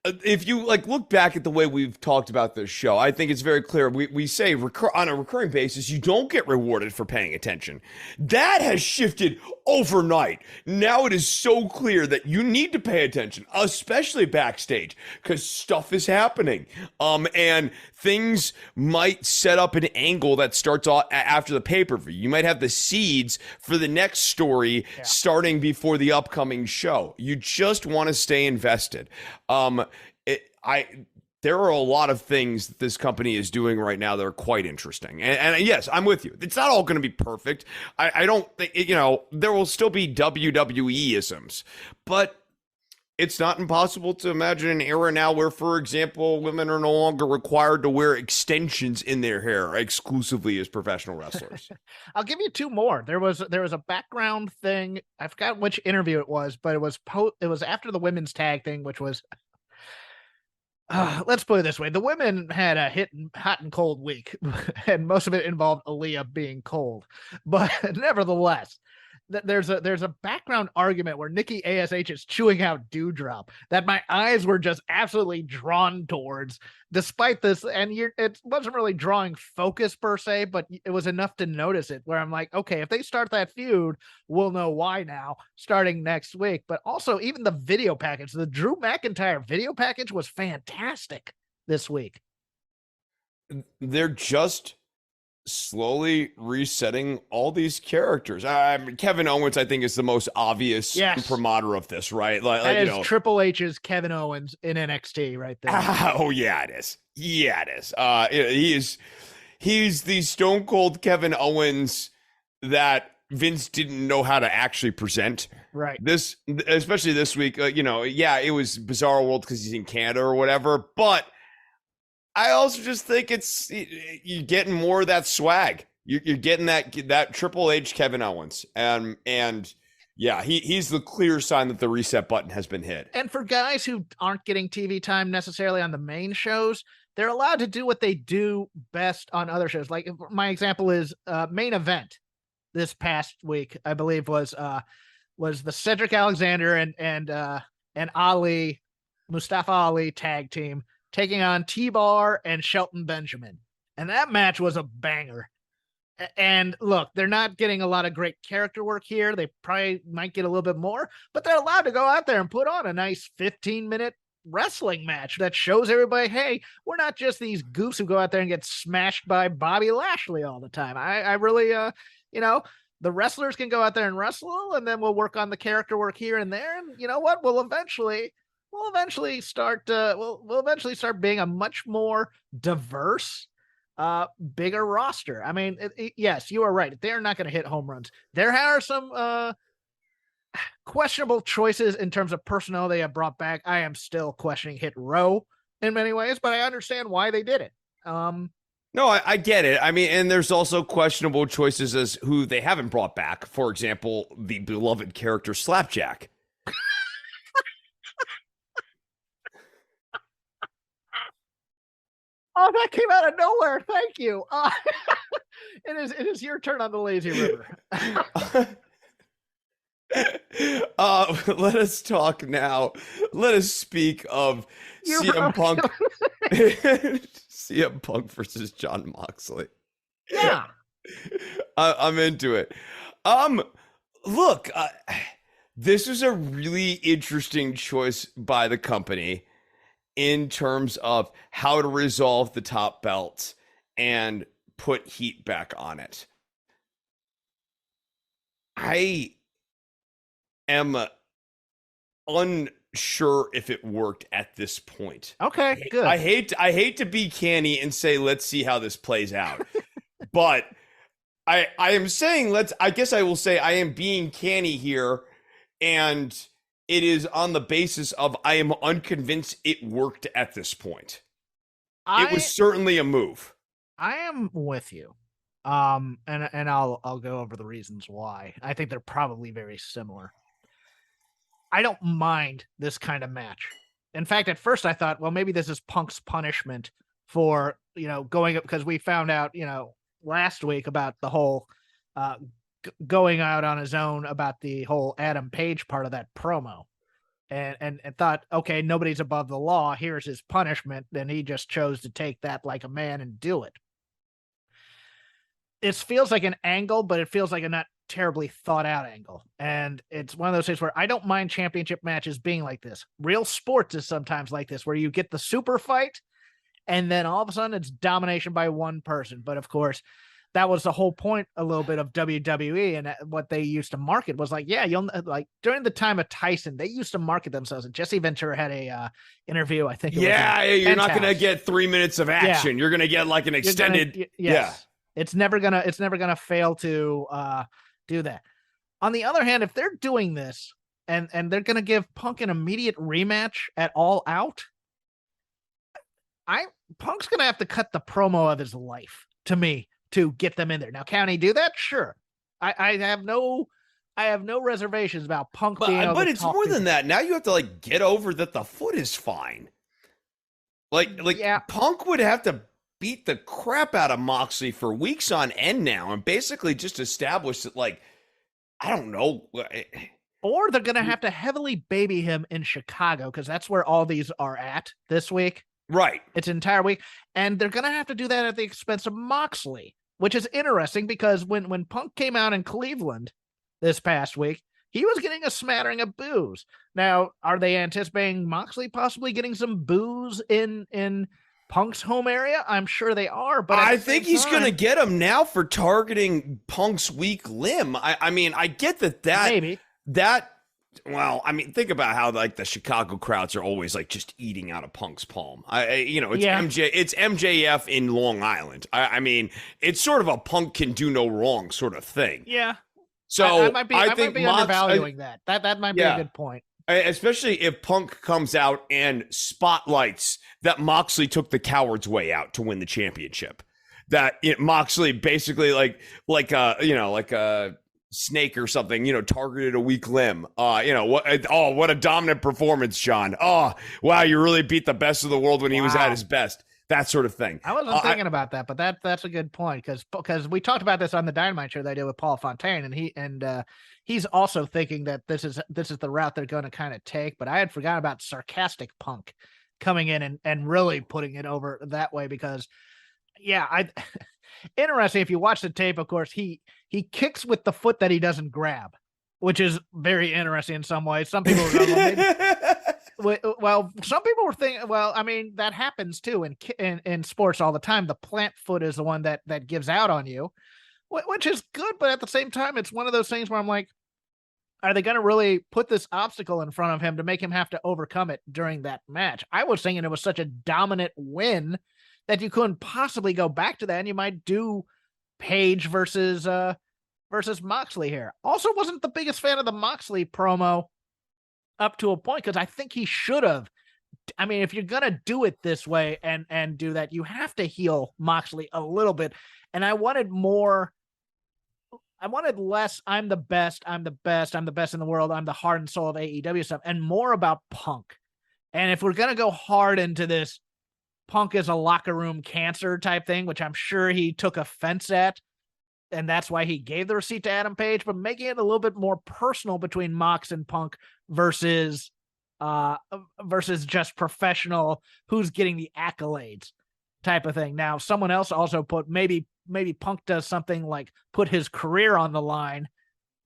if you look back at the way we've talked about this show, I think it's very clear. We say on a recurring basis, you don't get rewarded for paying attention. That has shifted overnight. Now it is so clear that you need to pay attention, especially backstage, because stuff is happening. And things might set up an angle that starts off after the pay-per-view. You might have the seeds for the next story starting before the upcoming show. You just want to stay invested. There are a lot of things that this company is doing right now that are quite interesting. And yes, I'm with you. It's not all going to be perfect. I don't think, there will still be WWE-isms, but it's not impossible to imagine an era now where, for example, women are no longer required to wear extensions in their hair exclusively as professional wrestlers. I'll give you 2 more. There was a background thing. I forgot which interview it was, but it was after the women's tag thing, which was let's put it this way. The women had a hot and cold week, and most of it involved Aaliyah being cold. But nevertheless, there's a background argument where Nikki ASH is chewing out dewdrop that my eyes were just absolutely drawn towards despite this. And it wasn't really drawing focus per se, but it was enough to notice it where I'm like, okay, if they start that feud, we'll know why now starting next week. But also even the video package, the Drew McIntyre video package was fantastic this week. They're just slowly resetting all these characters. Kevin Owens, I think, is the most obvious imprimatur of this, right? That is Triple H's Kevin Owens in NXT right there. Oh yeah, it is. Yeah, it is. He's the Stone Cold Kevin Owens that Vince didn't know how to actually present. Right. This, especially this week, it was Bizarre World because he's in Canada or whatever, but I also just think you're getting more of that swag. You're getting that Triple H Kevin Owens, and yeah, he's the clear sign that the reset button has been hit. And for guys who aren't getting TV time necessarily on the main shows, they're allowed to do what they do best on other shows. Like my example is Main Event this past week, I believe was the Cedric Alexander and Ali, Mustafa Ali tag team taking on T-Bar and Shelton Benjamin. And that match was a banger. And look, they're not getting a lot of great character work here. They probably might get a little bit more, but they're allowed to go out there and put on a nice 15-minute wrestling match that shows everybody, hey, we're not just these goofs who go out there and get smashed by Bobby Lashley all the time. I really, the wrestlers can go out there and wrestle, and then we'll work on the character work here and there. And you know what? We'll eventually start being a much more diverse, bigger roster. I mean, yes, you are right. They're not going to hit home runs. There are some questionable choices in terms of personnel they have brought back. I am still questioning Hit Row in many ways, but I understand why they did it. No, I get it. I mean, and there's also questionable choices as who they haven't brought back. For example, the beloved character Slapjack. Oh, that came out of nowhere. Thank you. It is your turn on the lazy river. Let us talk now. Let us speak of CM Punk. CM Punk versus Jon Moxley. Yeah. I'm into it. Look, this was a really interesting choice by the company in terms of how to resolve the top belt and put heat back on it. I am unsure if it worked at this point. Okay, good. I hate to be canny and say let's see how this plays out. But I am saying I guess I will say I am being canny here, and it is on the basis of I am unconvinced it worked at this point. It was certainly a move. I am with you. And I'll go over the reasons why. I think they're probably very similar. I don't mind this kind of match. In fact, at first I thought, well, maybe this is Punk's punishment for, going up, because we found out, last week about the whole going out on his own about the whole Adam Page part of that promo, and thought, okay, nobody's above the law. Here's his punishment. Then he just chose to take that like a man and do it. It feels like an angle, but it feels like a not terribly thought out angle. And it's one of those things where I don't mind championship matches being like this. Real sports is sometimes like this, where you get the super fight and then all of a sudden it's domination by one person. But of course, that was the whole point a little bit of WWE, and what they used to market was like, yeah, during the time of Tyson, they used to market themselves. And Jesse Ventura had a interview, I think. You're not going to get 3 minutes of action. Yeah. You're going to get like an extended. Yeah. It's never gonna fail to do that. On the other hand, if they're doing this and they're gonna give Punk an immediate rematch at All Out, Punk's gonna have to cut the promo of his life to me to get them in there. Now, can he do that? Sure. I have no reservations about Punk being able to it's more than that. Now you have to get over that the foot is fine. Yeah. Punk would have to beat the crap out of Moxley for weeks on end now and basically just establish that, like, I don't know. Or they're going to have to heavily baby him in Chicago because that's where all these are at this week. Right. It's an entire week. And they're going to have to do that at the expense of Moxley, which is interesting because when Punk came out in Cleveland this past week, he was getting a smattering of boos. Now, are they anticipating Moxley possibly getting some boos in Punk's home area? I'm sure they are, but I think he's going to get him now for targeting Punk's weak limb. I mean, I get that maybe. Well, I mean, think about how like the Chicago crowds are always like just eating out of Punk's palm. It's MJF in Long Island. I mean, it's sort of a Punk can do no wrong sort of thing. Yeah. So I might be undervaluing that. That might be a good point. Especially if Punk comes out and spotlights that Moxley took the coward's way out to win the championship. That Moxley basically like a snake or something, targeted a weak limb. What a dominant performance, John. Oh, wow, you really beat the best of the world when he was at his best. That sort of thing. I wasn't thinking about that, but that's a good point because we talked about this on the Dynamite show that I did with Paul Fontaine, and he's also thinking that this is the route they're going to kind of take. But I had forgotten about sarcastic Punk coming in and really putting it over that way because, interesting. If you watch the tape, of course, he kicks with the foot that he doesn't grab, which is very interesting in some ways. Some people some people were thinking, I mean, that happens too in sports all the time. The plant foot is the one that gives out on you, which is good. But at the same time, it's one of those things where I'm like, are they going to really put this obstacle in front of him to make him have to overcome it during that match? I was thinking it was such a dominant win that you couldn't possibly go back to that, and you might do Page versus Moxley here. Also, wasn't the biggest fan of the Moxley promo up to a point because I think he should have. I mean, if you're gonna do it this way and do that, you have to heel Moxley a little bit. And I wanted more. I wanted less. I'm the best. I'm the best. I'm the best in the world. I'm the heart and soul of AEW stuff, and more about Punk. And if we're gonna go hard into this, Punk is a locker room cancer type thing, which I'm sure he took offense at. And that's why he gave the receipt to Adam Page, but making it a little bit more personal between Mox and Punk versus just professional, who's getting the accolades type of thing. Now, someone else also put maybe Punk does something like put his career on the line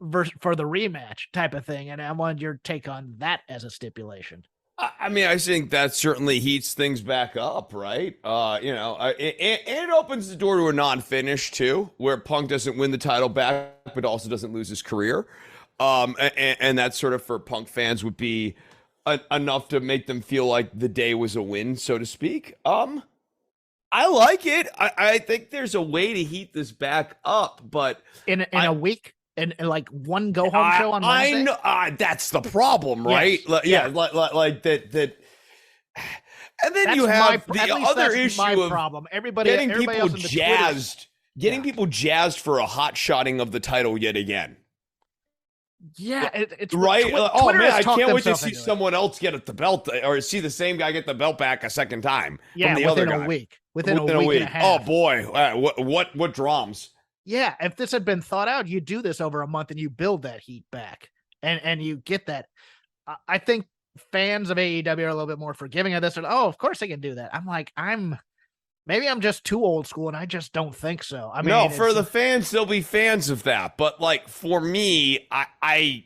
for the rematch type of thing. And I wanted your take on that as a stipulation. I mean, I think that certainly heats things back up, right? It opens the door to a non-finish too, where Punk doesn't win the title back, but also doesn't lose his career. And that sort of for Punk fans would be enough to make them feel like the day was a win, so to speak. I like it. I think there's a way to heat this back up, but in a week. And like one go home show on Wednesday? I know that's the problem, right? Yes. Like that. And then that's you have the other issue of getting people jazzed, people jazzed for a hot shotting of the title yet again. Yeah, it's right. Twitter Man, I can't wait to see someone else get the belt, or see the same guy get the belt back a second time. Yeah, from the within other a guy. week. Within a week and a half. Oh boy, what drums? Yeah, if this had been thought out, you do this over a month and you build that heat back, and you get that. I think fans of AEW are a little bit more forgiving of this. And, of course they can do that. I'm like, maybe I'm just too old school, and I just don't think so. I mean, no, for the fans, they'll be fans of that. But like for me, I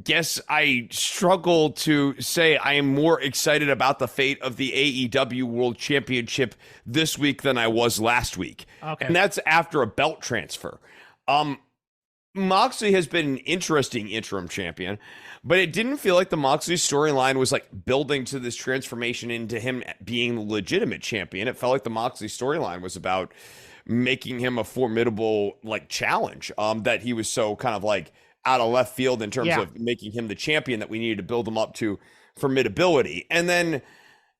guess I struggle to say I am more excited about the fate of the AEW World Championship this week than I was last week. Okay. And that's after a belt transfer. Moxley has been an interesting interim champion, but it didn't feel like the Moxley storyline was like building to this transformation into him being the legitimate champion. It felt like the Moxley storyline was about making him a formidable like challenge, that he was so kind of like out of left field in terms of making him the champion that we needed to build him up to formidability. And then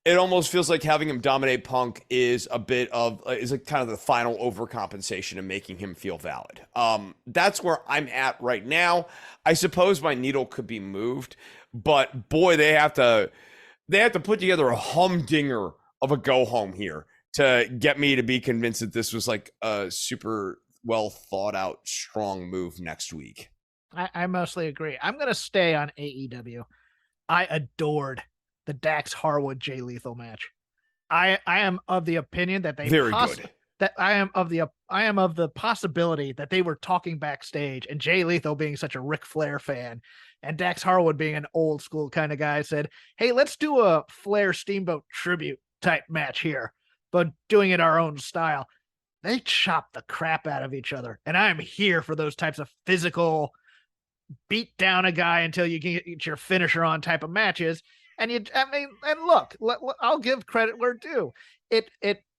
it almost feels like having him dominate Punk is a bit of is like kind of the final overcompensation and making him feel valid. That's where I'm at right now. I suppose my needle could be moved, but boy, they have to put together a humdinger of a go home here to get me to be convinced that this was like a super well thought out, strong move next week. I mostly agree. I'm going to stay on AEW. I adored the Dax Harwood Jay Lethal match. I am of the opinion that they Very good. That I am of the possibility that they were talking backstage, and Jay Lethal, being such a Ric Flair fan, and Dax Harwood being an old school kind of guy, said, "Hey, let's do a Flair Steamboat tribute type match here, but doing it our own style." They chop the crap out of each other, and I'm here for those types of physical beat down a guy until you get your finisher on type of matches. And look, I'll give credit where due. It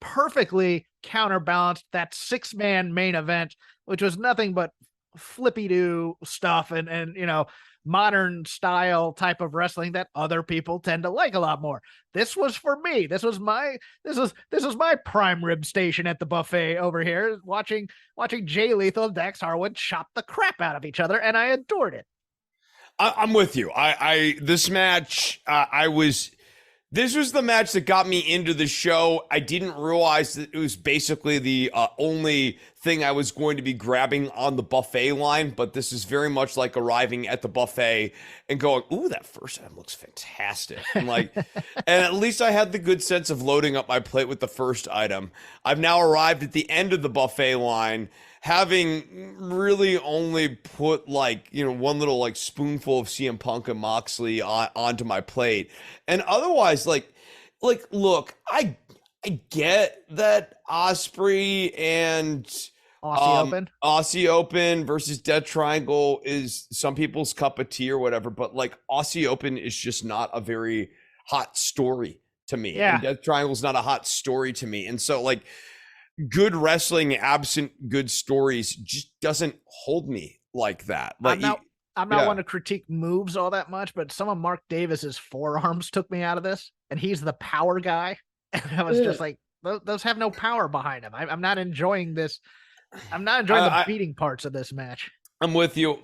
perfectly counterbalanced that 6-man main event, which was nothing but flippy-do stuff and modern style type of wrestling that other people tend to like a lot more. This was for me. This was my prime rib station at the buffet over here, watching Jay Lethal and Dax Harwood chop the crap out of each other, and I adored it. I'm with you. This match, this was the match that got me into the show. I didn't realize that it was basically the only thing I was going to be grabbing on the buffet line, but this is very much like arriving at the buffet and going, "Ooh, that first item looks fantastic." And and at least I had the good sense of loading up my plate with the first item. I've now arrived at the end of the buffet line, having really only put one little spoonful of CM Punk and Moxley onto my plate. And otherwise, look, I get that Osprey and Aussie Open versus Death Triangle is some people's cup of tea or whatever, but Aussie Open is just not a very hot story to me. Yeah. And Death Triangle is not a hot story to me. And so good wrestling absent good stories just doesn't hold me like that. I'm not one to critique moves all that much, but some of Mark Davis's forearms took me out of this, and he's the power guy. And I was just like, those have no power behind them. I'm not enjoying this. I'm not enjoying the beating parts of this match. I'm with you.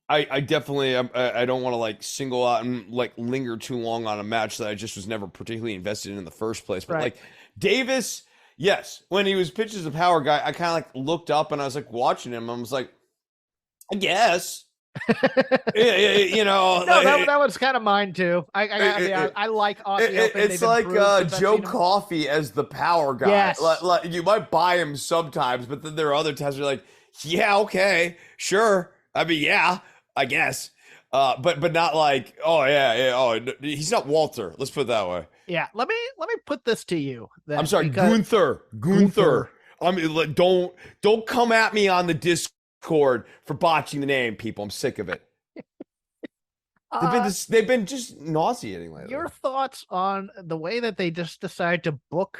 I definitely, I don't want to single out and linger too long on a match that I just was never particularly invested in the first place. But right. Davis, yes, when he was pitched as a power guy, I kind of looked up and I was watching him. I was like, I guess. That was kind of mine too. I like Aussie Open. It's like Joe Coffey as the power guy. Yes. You might buy him sometimes, but then there are other times where you're like, yeah, okay, sure. I mean, yeah, I guess. But not he's not Walter. Let's put it that way. Yeah, let me put this to you. Then, I'm sorry, Gunther. I mean, don't come at me on the Discord for botching the name, people. I'm sick of it. They've been just nauseating lately. Your thoughts on the way that they just decide to book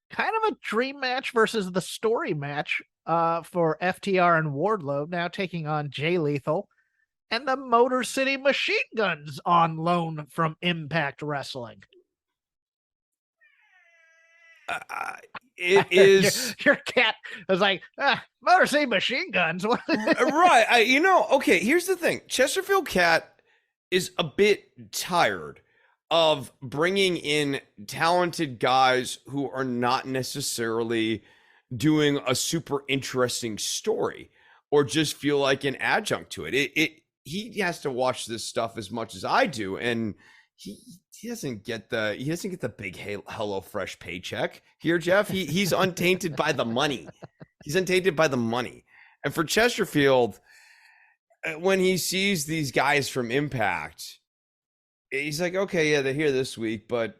kind of a dream match versus the story match for FTR and Wardlow, now taking on Jay Lethal and the Motor City Machine Guns on loan from Impact Wrestling. It is your cat was like, Motor City Machine Guns. right. Okay, here's the thing. Chesterfield Cat is a bit tired of bringing in talented guys who are not necessarily doing a super interesting story or just feel like an adjunct to it. He has to watch this stuff as much as I do, and he doesn't get the big HelloFresh paycheck here, Jeff. He's untainted by the money. He's untainted by the money. And for Chesterfield, when he sees these guys from Impact, he's like, okay, yeah, they're here this week, but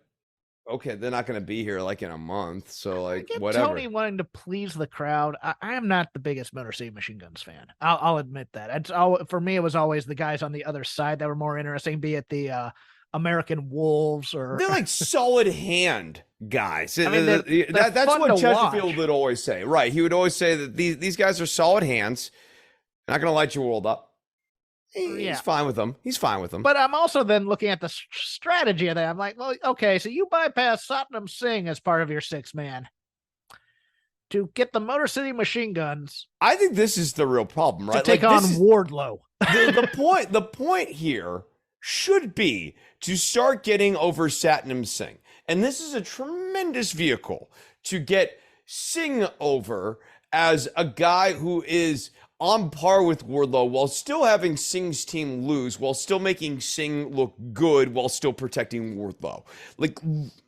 okay, they're not going to be here in a month. So whatever. Tony wanting to please the crowd. I am not the biggest Motor City Machine Guns fan. I'll admit that. For me, it was always the guys on the other side that were more interesting, be it the American Wolves or they're solid hand guys. I mean, that's what Chesterfield would always say. Right. He would always say that these guys are solid hands. Not going to light your world up. He's fine with them. But I'm also then looking at the strategy of that. I'm like, well, okay, so you bypass Satnam Singh as part of your 6-man to get the Motor City Machine Guns. I think this is the real problem, right? To take on Wardlow. The point here should be to start getting over Satnam Singh. And this is a tremendous vehicle to get Singh over as a guy who is on par with Wardlow while still having Singh's team lose, while still making Singh look good, while still protecting Wardlow. Like,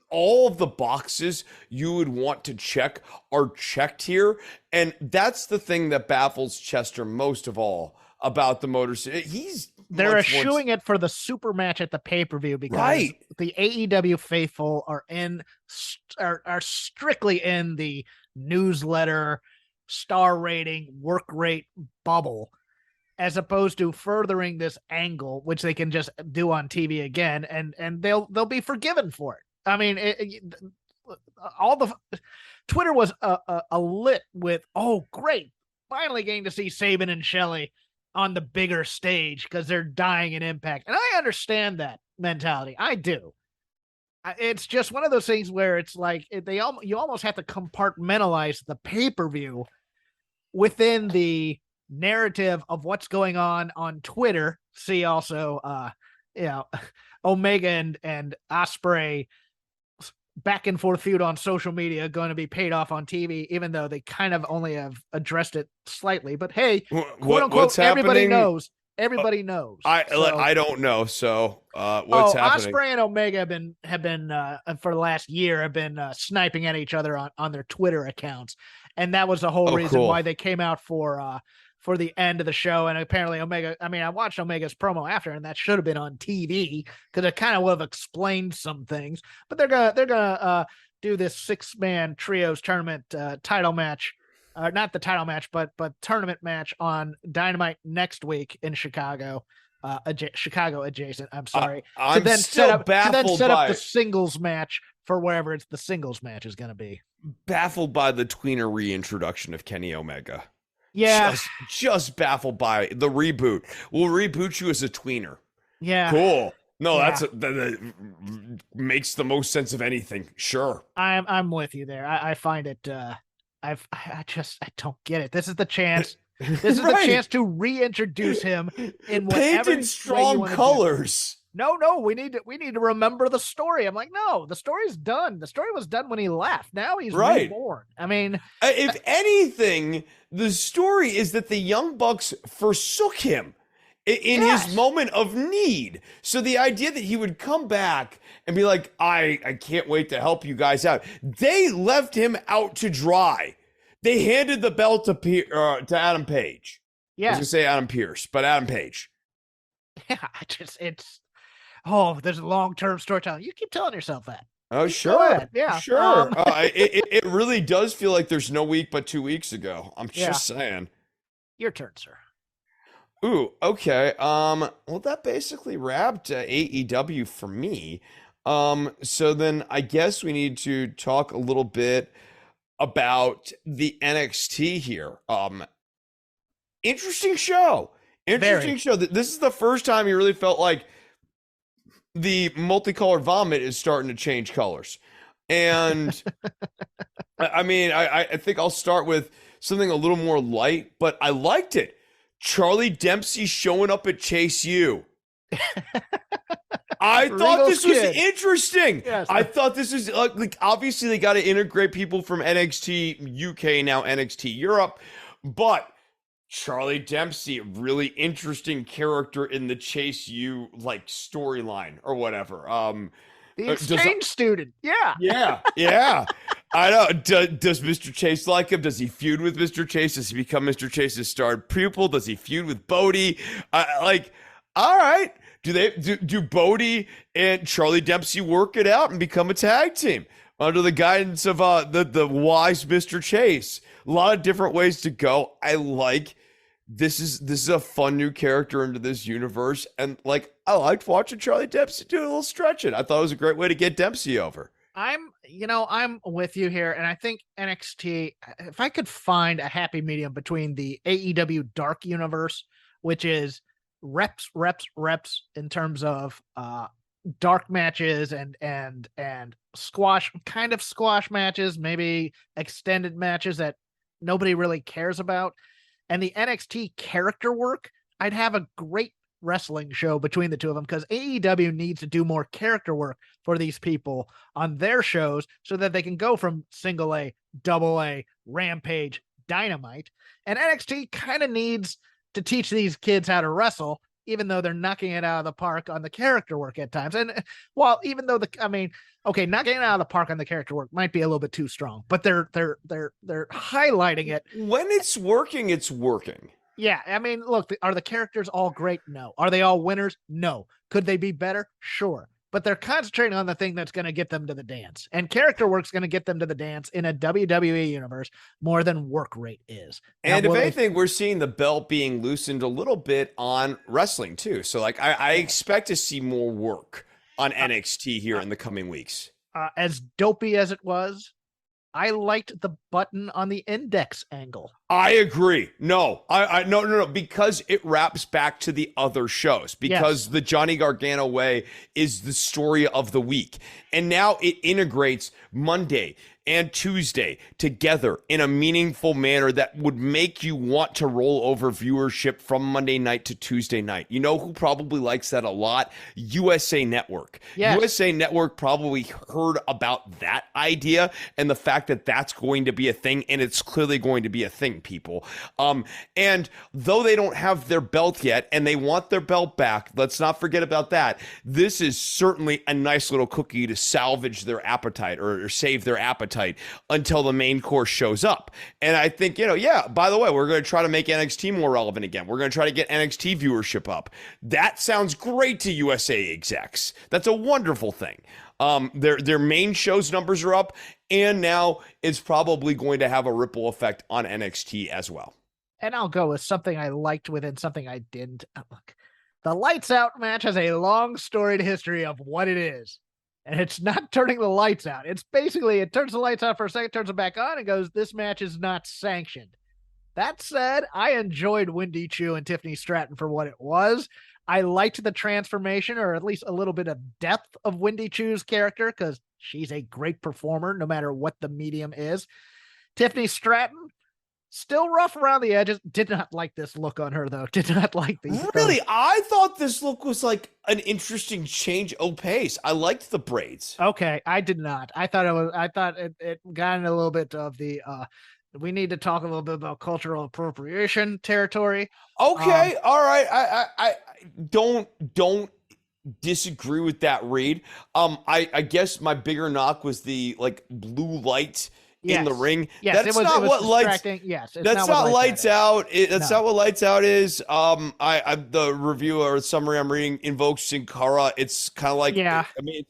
all of the boxes you would want to check are checked here. And that's the thing that baffles Chester most of all about the Motor City. They're eschewing it for the super match at the pay-per-view because the AEW faithful are strictly in the newsletter star rating work rate bubble, as opposed to furthering this angle, which they can just do on TV again, and they'll be forgiven for it. I mean, all the Twitter was a lit with, oh great, finally getting to see Sabin and Shelley on the bigger stage because they're dying in Impact, and I understand that mentality. I do. It's just one of those things where it's like you almost have to compartmentalize the pay-per-view within the narrative of what's going on Twitter. See also, Omega and Ospreay back and forth feud on social media going to be paid off on TV, even though they kind of only have addressed it slightly. But hey, quote unquote, everybody knows. Everybody knows. I don't know. So what's happening? Ospreay and Omega have been for the last year have been sniping at each other on their Twitter accounts, and that was the whole reason why they came out for the end of the show. And apparently Omega, I mean, I watched Omega's promo after, and that should have been on TV because it kind of would have explained some things. But they're gonna do this 6-man trios tournament title match. Not the title match, but tournament match on Dynamite next week in Chicago, Chicago adjacent. I'm sorry. I'm still baffled to set up the singles match for wherever the singles match is going to be. Baffled by the tweener reintroduction of Kenny Omega. Yeah, just baffled by the reboot. We'll reboot you as a tweener. Yeah, cool. No, that makes the most sense of anything. Sure, I'm with you there. I find it. I don't get it. This is the chance. This is the chance to reintroduce him in whatever painted strong colors. No, we need to remember the story. I'm like, no, the story's done. The story was done when he left. Now he's reborn. I mean, if anything, the story is that the Young Bucks forsook him in his moment of need. So the idea that he would come back and be like, I can't wait to help you guys out. They left him out to dry. They handed the belt to Adam Page. Yeah. I was going to say Adam Pearce, but Adam Page. Yeah, there's a long-term storytelling. You keep telling yourself that. Oh, sure. Yeah. Sure. It really does feel like there's no week but 2 weeks ago. I'm just saying. Your turn, sir. Ooh, okay. Well, that basically wrapped AEW for me. So then I guess we need to talk a little bit about the NXT here. Interesting show. Show. This is the first time you really felt like the multicolored vomit is starting to change colors. And I mean, I think I'll start with something a little more light, but I liked it. Charlie Dempsey showing up at Chase U. I thought this was interesting. Yes. I thought this is like obviously they got to integrate people from NXT UK, now NXT Europe, but Charlie Dempsey, a really interesting character in the Chase U like storyline or whatever. The exchange student. Yeah. I know. Does Mr. Chase like him? Does he feud with Mr. Chase? Does he become Mr. Chase's starred pupil? Does he feud with Bodie? All right. Do Bodie and Charlie Dempsey work it out and become a tag team under the guidance of the wise Mr. Chase? A lot of different ways to go. I like this is a fun new character into this universe, and like I liked watching Charlie Dempsey do a little stretching. I thought it was a great way to get Dempsey over. I'm with you here, and I think NXT, if I could find a happy medium between the AEW Dark Universe, which is reps in terms of dark matches and squash matches, maybe extended matches that nobody really cares about, and the NXT character work, I'd have a great wrestling show between the two of them, because AEW needs to do more character work for these people on their shows so that they can go from single A, double A, Rampage, Dynamite. And NXT kind of needs to teach these kids how to wrestle, even though they're knocking it out of the park on the character work at times. And while even though knocking it out of the park on the character work might be a little bit too strong, but they're highlighting it. When it's working, it's working. Yeah, I mean, look, are the characters all great? No. Are they all winners? No. Could they be better? Sure. But they're concentrating on the thing that's going to get them to the dance. And character work's going to get them to the dance in a WWE universe more than work rate is. And if anything, we're seeing the belt being loosened a little bit on wrestling too. So like I expect to see more work on NXT here in the coming weeks. As dopey as it was, I liked the button on the index angle. I agree. No, no, because it wraps back to the other shows, because the Johnny Gargano way is the story of the week. And now it integrates Monday and Tuesday together in a meaningful manner that would make you want to roll over viewership from Monday night to Tuesday night. You know who probably likes that a lot? USA Network. Yes. USA Network probably heard about that idea and the fact that that's going to be a thing, and it's clearly going to be a thing, people. And though they don't have their belt yet and they want their belt back, let's not forget about that. This is certainly a nice little cookie to salvage their appetite or save their appetite until the main course shows up. And I think, by the way, we're going to try to make NXT more relevant again. We're going to try to get NXT viewership up. That sounds great to USA execs. That's a wonderful thing. Their main show's numbers are up, and now it's probably going to have a ripple effect on NXT as well. And I'll go with something I liked within something I didn't. Look, the Lights Out match has a long storied history of what it is. And it's not turning the lights out. It's basically, it turns the lights out for a second, turns them back on, and goes, this match is not sanctioned. That said, I enjoyed Wendy Chu and Tiffany Stratton for what it was. I liked the transformation, or at least a little bit of depth of Wendy Chu's character, because she's a great performer, no matter what the medium is. Tiffany Stratton, still rough around the edges. Did not like this look on her, though. Did not like these. Really? I thought this look was like an interesting change of pace. I liked the braids. Okay, I did not. I thought it got in a little bit of the we need to talk a little bit about cultural appropriation territory. Okay, all right. I don't disagree with that read. I guess my bigger knock was the like blue light in the ring. Yes, that's not what lights. Yes, that's not lights out. That's not what lights out is. The review or summary I'm reading invokes Sin Cara. It's kind of like,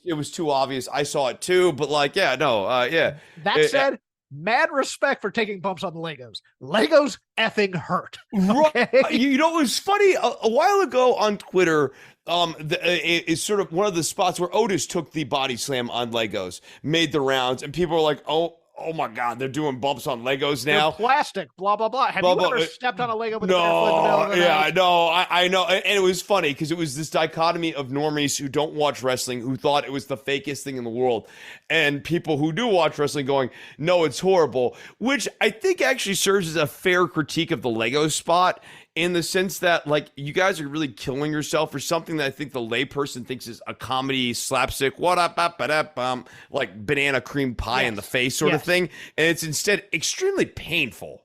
it was too obvious. I saw it too, but That said, mad respect for taking bumps on the Legos. Legos effing hurt. Okay? It was funny a while ago on Twitter. It's sort of one of the spots where Otis took the body slam on Legos, made the rounds, and people were like, oh my God, they're doing bumps on Legos now. They're plastic, blah, blah, blah. Have you ever stepped on a Lego with no, a barefoot in the middle of the night? I know. And it was funny because it was this dichotomy of normies who don't watch wrestling, who thought it was the fakest thing in the world, and people who do watch wrestling going, no, it's horrible, which I think actually serves as a fair critique of the Lego spot, in the sense that, like, you guys are really killing yourself for something that I think the layperson thinks is a comedy slapstick, like banana cream pie in the face sort of thing. And it's instead extremely painful.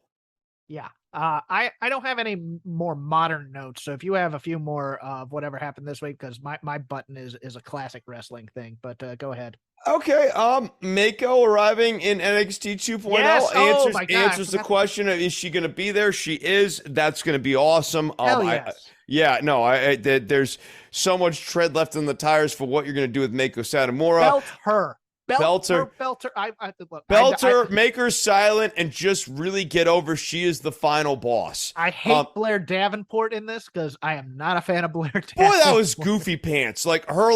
Yeah. I don't have any more modern notes. So if you have a few more of whatever happened this week, because my button is a classic wrestling thing, but go ahead. Okay, Mako arriving in NXT 2.0 answers the question of, is she going to be there? She is. That's going to be awesome. There's so much tread left in the tires for what you're going to do with Mako Satomura. Belt her. Belter, make her silent and just really get over she is the final boss. I hate Blair Davenport in this because I am not a fan of Blair Davenport. Boy, that was goofy pants. Like her,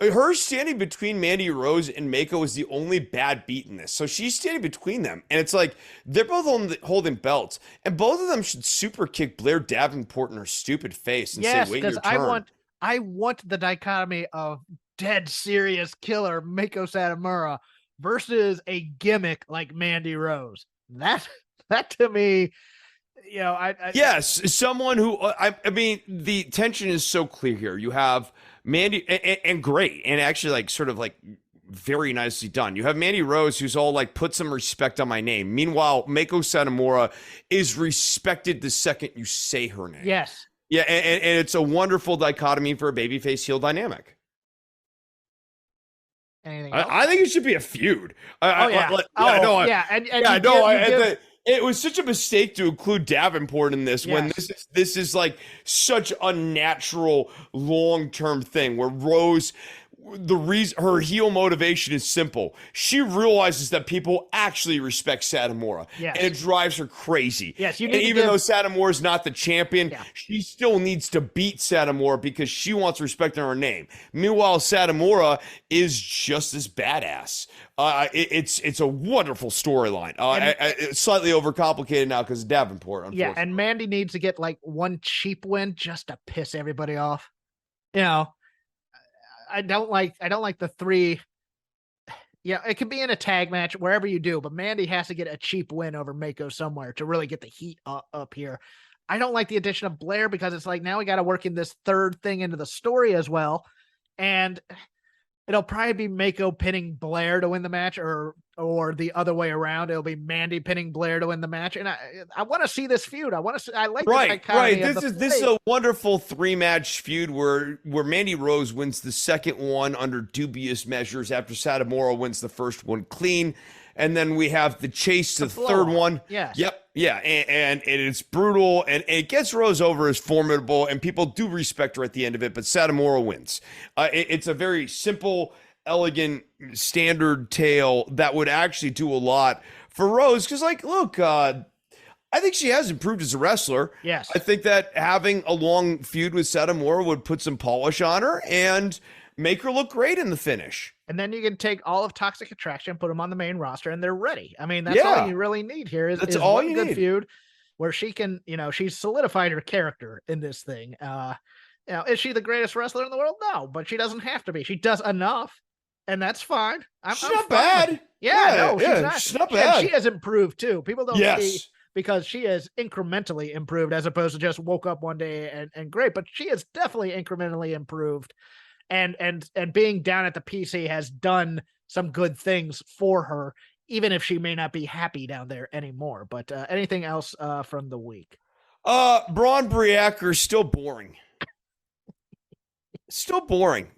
her standing between Mandy Rose and Mako was the only bad beat in this. So she's standing between them, and it's like they're both holding belts, and both of them should super kick Blair Davenport in her stupid face and say, "Wait your turn." I want the dichotomy of dead serious killer Mako Satomura versus a gimmick like Mandy Rose. That to me, Yes, someone who I mean, the tension is so clear here. You have Mandy and great, and actually like sort of like very nicely done. You have Mandy Rose, who's all like, put some respect on my name. Meanwhile, Mako Satomura is respected the second you say her name. Yes. Yeah, and it's a wonderful dichotomy for a babyface heel dynamic. Anything else? I think it should be a feud. It was such a mistake to include Davenport in this when this is like such a natural long-term thing where Rose, the reason her heel motivation is simple. She realizes that people actually respect Satomura, and it drives her crazy. Yes, you and need even though Satomura is not the champion, she still needs to beat Satomura because she wants respect in her name. Meanwhile, Satomura is just as badass. It's a wonderful storyline. It's slightly overcomplicated now because of Davenport. Unfortunately. Yeah, and Mandy needs to get like one cheap win just to piss everybody off. You know. I don't like the three. Yeah, it can be in a tag match wherever you do, but Mandy has to get a cheap win over Mako somewhere to really get the heat up here. I don't like the addition of Blair because it's like now we got to work in this third thing into the story as well, and it'll probably be Mako pinning Blair to win the match, or the other way around. It'll be Mandy pinning Blair to win the match, and I want to see this feud. I like right. This is a wonderful 3-match feud where Mandy Rose wins the second one under dubious measures after Satomura wins the first one clean, and then we have the chase to the third one. Yes. Yep. Yeah, and it's brutal, and it gets Rose over as formidable, and people do respect her at the end of it, but Satomura wins. It's a very simple, elegant, standard tale that would actually do a lot for Rose, because, like, look, I think she has improved as a wrestler. Yes. I think that having a long feud with Satomura would put some polish on her and make her look great in the finish. And then you can take all of Toxic Attraction, put them on the main roster, and they're ready. I mean, that's all you really need here is one good feud where she can, she's solidified her character in this thing. Is she the greatest wrestler in the world? No, but she doesn't have to be. She does enough, and that's fine. She's not bad. She's not bad. And she has improved too. People don't see because she has incrementally improved as opposed to just woke up one day and great, but she has definitely incrementally improved. And being down at the PC has done some good things for her, even if she may not be happy down there anymore. But anything else from the week? Braun Breakker is still boring.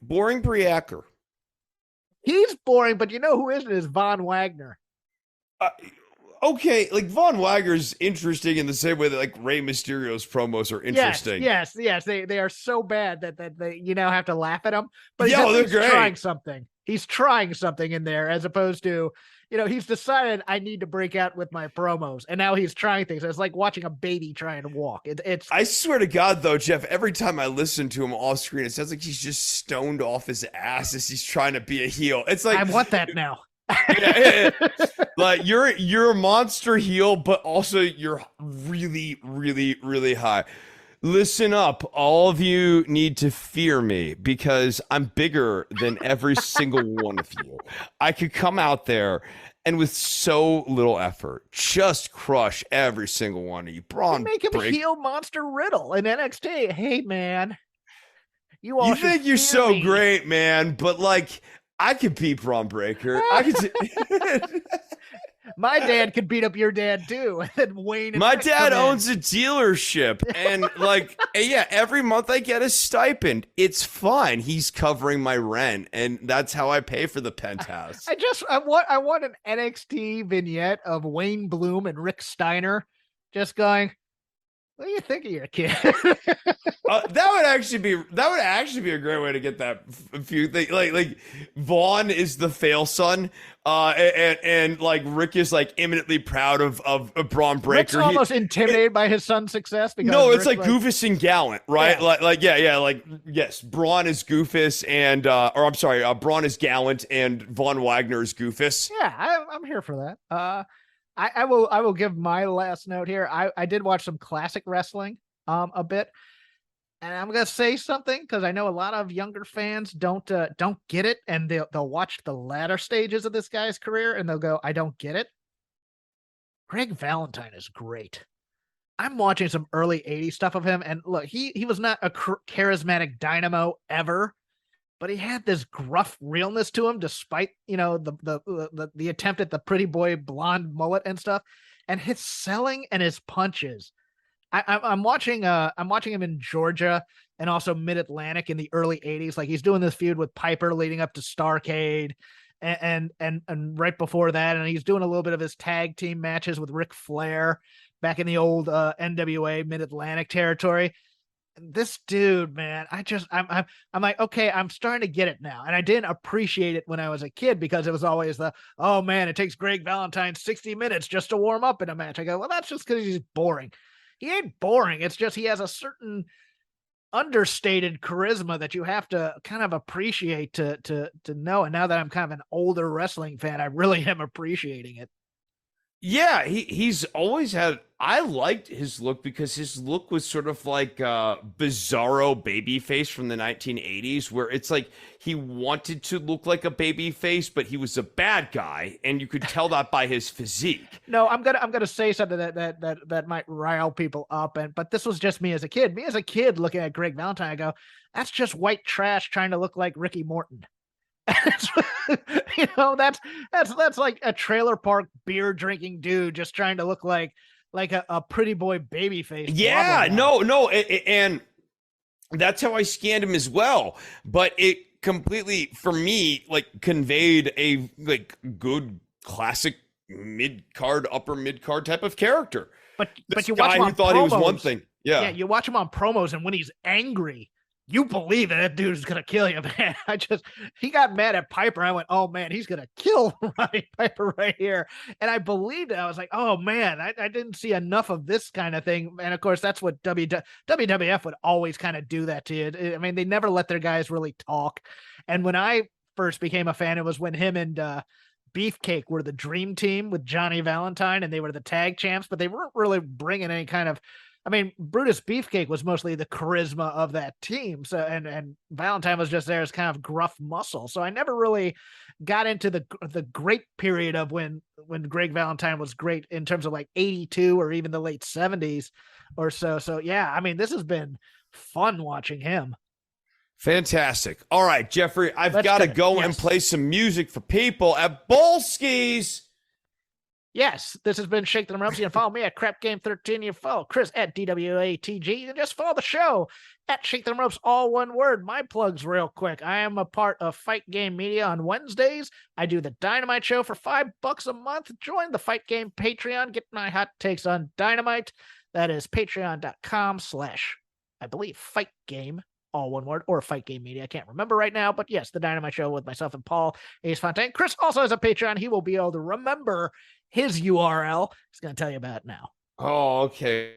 Boring Breakker. He's boring, but you know who isn't is Von Wagner. Okay, like Von Wagner's interesting in the same way that like Rey Mysterio's promos are interesting. Yes. They are so bad that they have to laugh at him. But they're great. Trying something. He's trying something in there as opposed to, he's decided I need to break out with my promos, and now he's trying things. It's like watching a baby trying to walk. It's. I swear to God, though, Jeff, every time I listen to him off screen, it sounds like he's just stoned off his ass as he's trying to be a heel. It's like I want that now. Like you're a monster heel, but also you're really, really, really high. Listen up, all of you need to fear me because I'm bigger than every single one of you. I could come out there and with so little effort, just crush every single one of you. Braun, make him a heel Monster Riddle in NXT. Hey man, you think you're so great, man, but like. I could beat Braun Breaker. My dad could beat up your dad too. And Wayne. And my Rick dad owns a dealership, and every month I get a stipend. It's fine. He's covering my rent, and that's how I pay for the penthouse. I want an NXT vignette of Wayne Bloom and Rick Steiner just going. What do you think of your kid? That would actually be a great way to get that feud thing. Like Vaughn is the fail son, and like Rick is like imminently proud of Braun Breaker. Rick's almost intimidated by his son's success. Because no, it's like Goofus and Gallant, right? Yes, Braun is Goofus, and Braun is Gallant, and Von Wagner is Goofus. Yeah, I'm here for that. I will give my last note here. I did watch some classic wrestling a bit. And I'm going to say something because I know a lot of younger fans don't get it, and they'll watch the latter stages of this guy's career and they'll go, I don't get it. Greg Valentine is great. I'm watching some early 80s stuff of him, and look, he was not a charismatic dynamo ever, but he had this gruff realness to him, despite the attempt at the pretty boy blonde mullet and stuff, and his selling and his punches. I'm watching him in Georgia and also Mid Atlantic in the early 80s. Like, he's doing this feud with Piper leading up to Starrcade, and right before that, and he's doing a little bit of his tag team matches with Ric Flair back in the old NWA Mid Atlantic territory. This dude, man, I'm like, okay, I'm starting to get it now. And I didn't appreciate it when I was a kid, because it was always oh man, it takes Greg Valentine 60 minutes just to warm up in a match. I go, well, that's just because he's boring. He ain't boring. It's just he has a certain understated charisma that you have to kind of appreciate to know. And now that I'm kind of an older wrestling fan, I really am appreciating it. Yeah, he's always had. I liked his look because his look was sort of like bizarro babyface from the 1980s, where it's like he wanted to look like a babyface, but he was a bad guy, and you could tell that by his physique. No, I'm gonna say something that might rile people up, but this was just me as a kid. Me as a kid looking at Greg Valentine, I go, that's just white trash trying to look like Ricky Morton. That's like a trailer park beer drinking dude just trying to look like a pretty boy baby face. Yeah, no, and that's how I scanned him as well. But it completely, for me, like conveyed a like good classic mid-card, upper mid-card type of character. But you guy watch him on who thought promos, he was one thing. Yeah, you watch him on promos, and when he's angry, you believe that dude is gonna kill you, man. He got mad at Piper. I went, oh man, he's gonna kill Roddy Piper right here. And I believed it. I was like, oh man, I didn't see enough of this kind of thing. And of course, that's what WWF would always kind of do that to you. I mean, they never let their guys really talk. And when I first became a fan, it was when him and Beefcake were the dream team with Johnny Valentine, and they were the tag champs, but they weren't really bringing any kind of, I mean, Brutus Beefcake was mostly the charisma of that team. So, and Valentine was just there as kind of gruff muscle. So I never really got into the great period of when Greg Valentine was great in terms of like 82 or even the late 70s or so. So yeah, I mean, this has been fun watching him. fantastic. All right, Jeffrey, I've got to go and play some music for people at Bolski's. Yes, this has been Shake the Ropes. You can follow me at Crap Game 13. You can follow Chris at DWATG. And just follow the show at Shake the Ropes, all one word. My plugs real quick. I am a part of Fight Game Media on Wednesdays. I do the Dynamite show for $5 a month. Join the Fight Game Patreon. Get my hot takes on Dynamite. That is patreon.com/ I believe Fight Game, all one word, or Fight Game Media. I can't remember right now, but yes, the Dynamite show with myself and Paul Ace Fontaine. Chris also has a Patreon. He will be able to remember his URL. He's going to tell you about it now. Oh, okay.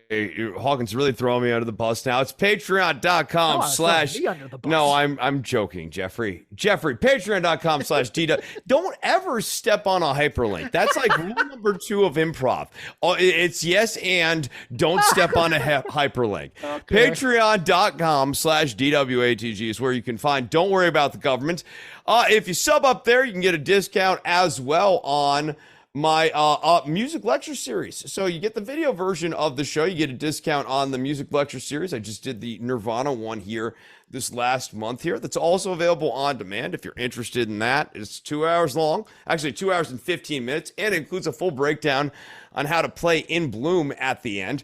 Hawkins really throwing me under the bus now. It's patreon.com/ No, I'm joking, Jeffrey. Patreon.com/ DW. Don't ever step on a hyperlink. That's like rule number 2 of improv. It's yes, and don't step on a hyperlink. Okay. Patreon.com/ DWATG is where you can find Don't Worry About the Government. If you sub up there, you can get a discount as well on my music lecture series. So you get the video version of the show. You get a discount on the music lecture series. I just did the Nirvana one here this last month here. That's also available on demand if you're interested in that. It's 2 hours long, actually 2 hours and 15 minutes, and it includes a full breakdown on how to play In Bloom at the end.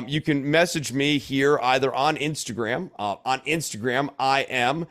You can message me here either on Instagram. On Instagram, I am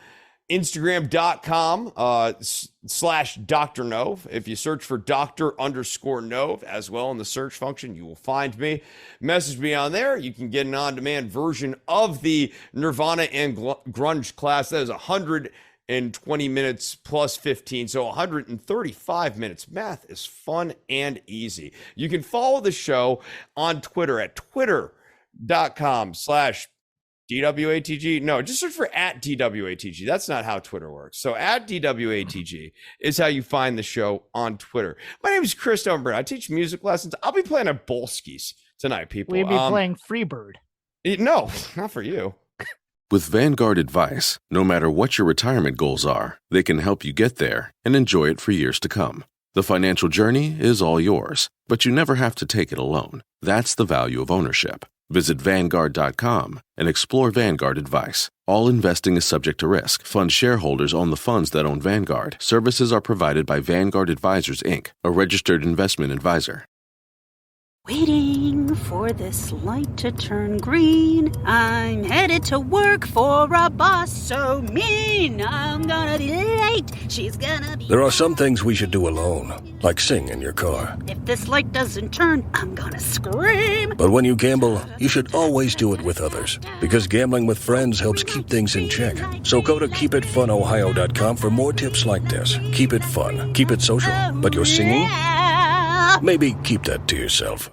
Instagram.com / Dr. Nove. If you search for Dr._Nove as well in the search function, you will find me. Message me on there. You can get an on-demand version of the Nirvana and Grunge class. That is 120 minutes plus 15, so 135 minutes. Math is fun and easy. You can follow the show on Twitter at twitter.com/ DWATG. No, just search for at DWATG. That's not how Twitter works. So at DWATG is how you find the show on Twitter. My name is Chris Umber. I teach music lessons. I'll be playing at Bolski's tonight, people. We'll be playing Freebird. No, not for you. With Vanguard Advice, no matter what your retirement goals are, they can help you get there and enjoy it for years to come. The financial journey is all yours, but you never have to take it alone. That's the value of ownership. Visit Vanguard.com and explore Vanguard advice. All investing is subject to risk. Fund shareholders own the funds that own Vanguard. Services are provided by Vanguard Advisors, Inc., a registered investment advisor. Waiting for this light to turn green. I'm headed to work for a boss so mean. I'm gonna be late. She's gonna be... There are some things we should do alone, like sing in your car. If this light doesn't turn, I'm gonna scream. But when you gamble, you should always do it with others, because gambling with friends helps keep things in check. So go to keepitfunohio.com for more tips like this. Keep it fun, keep it social, but your singing? Maybe keep that to yourself.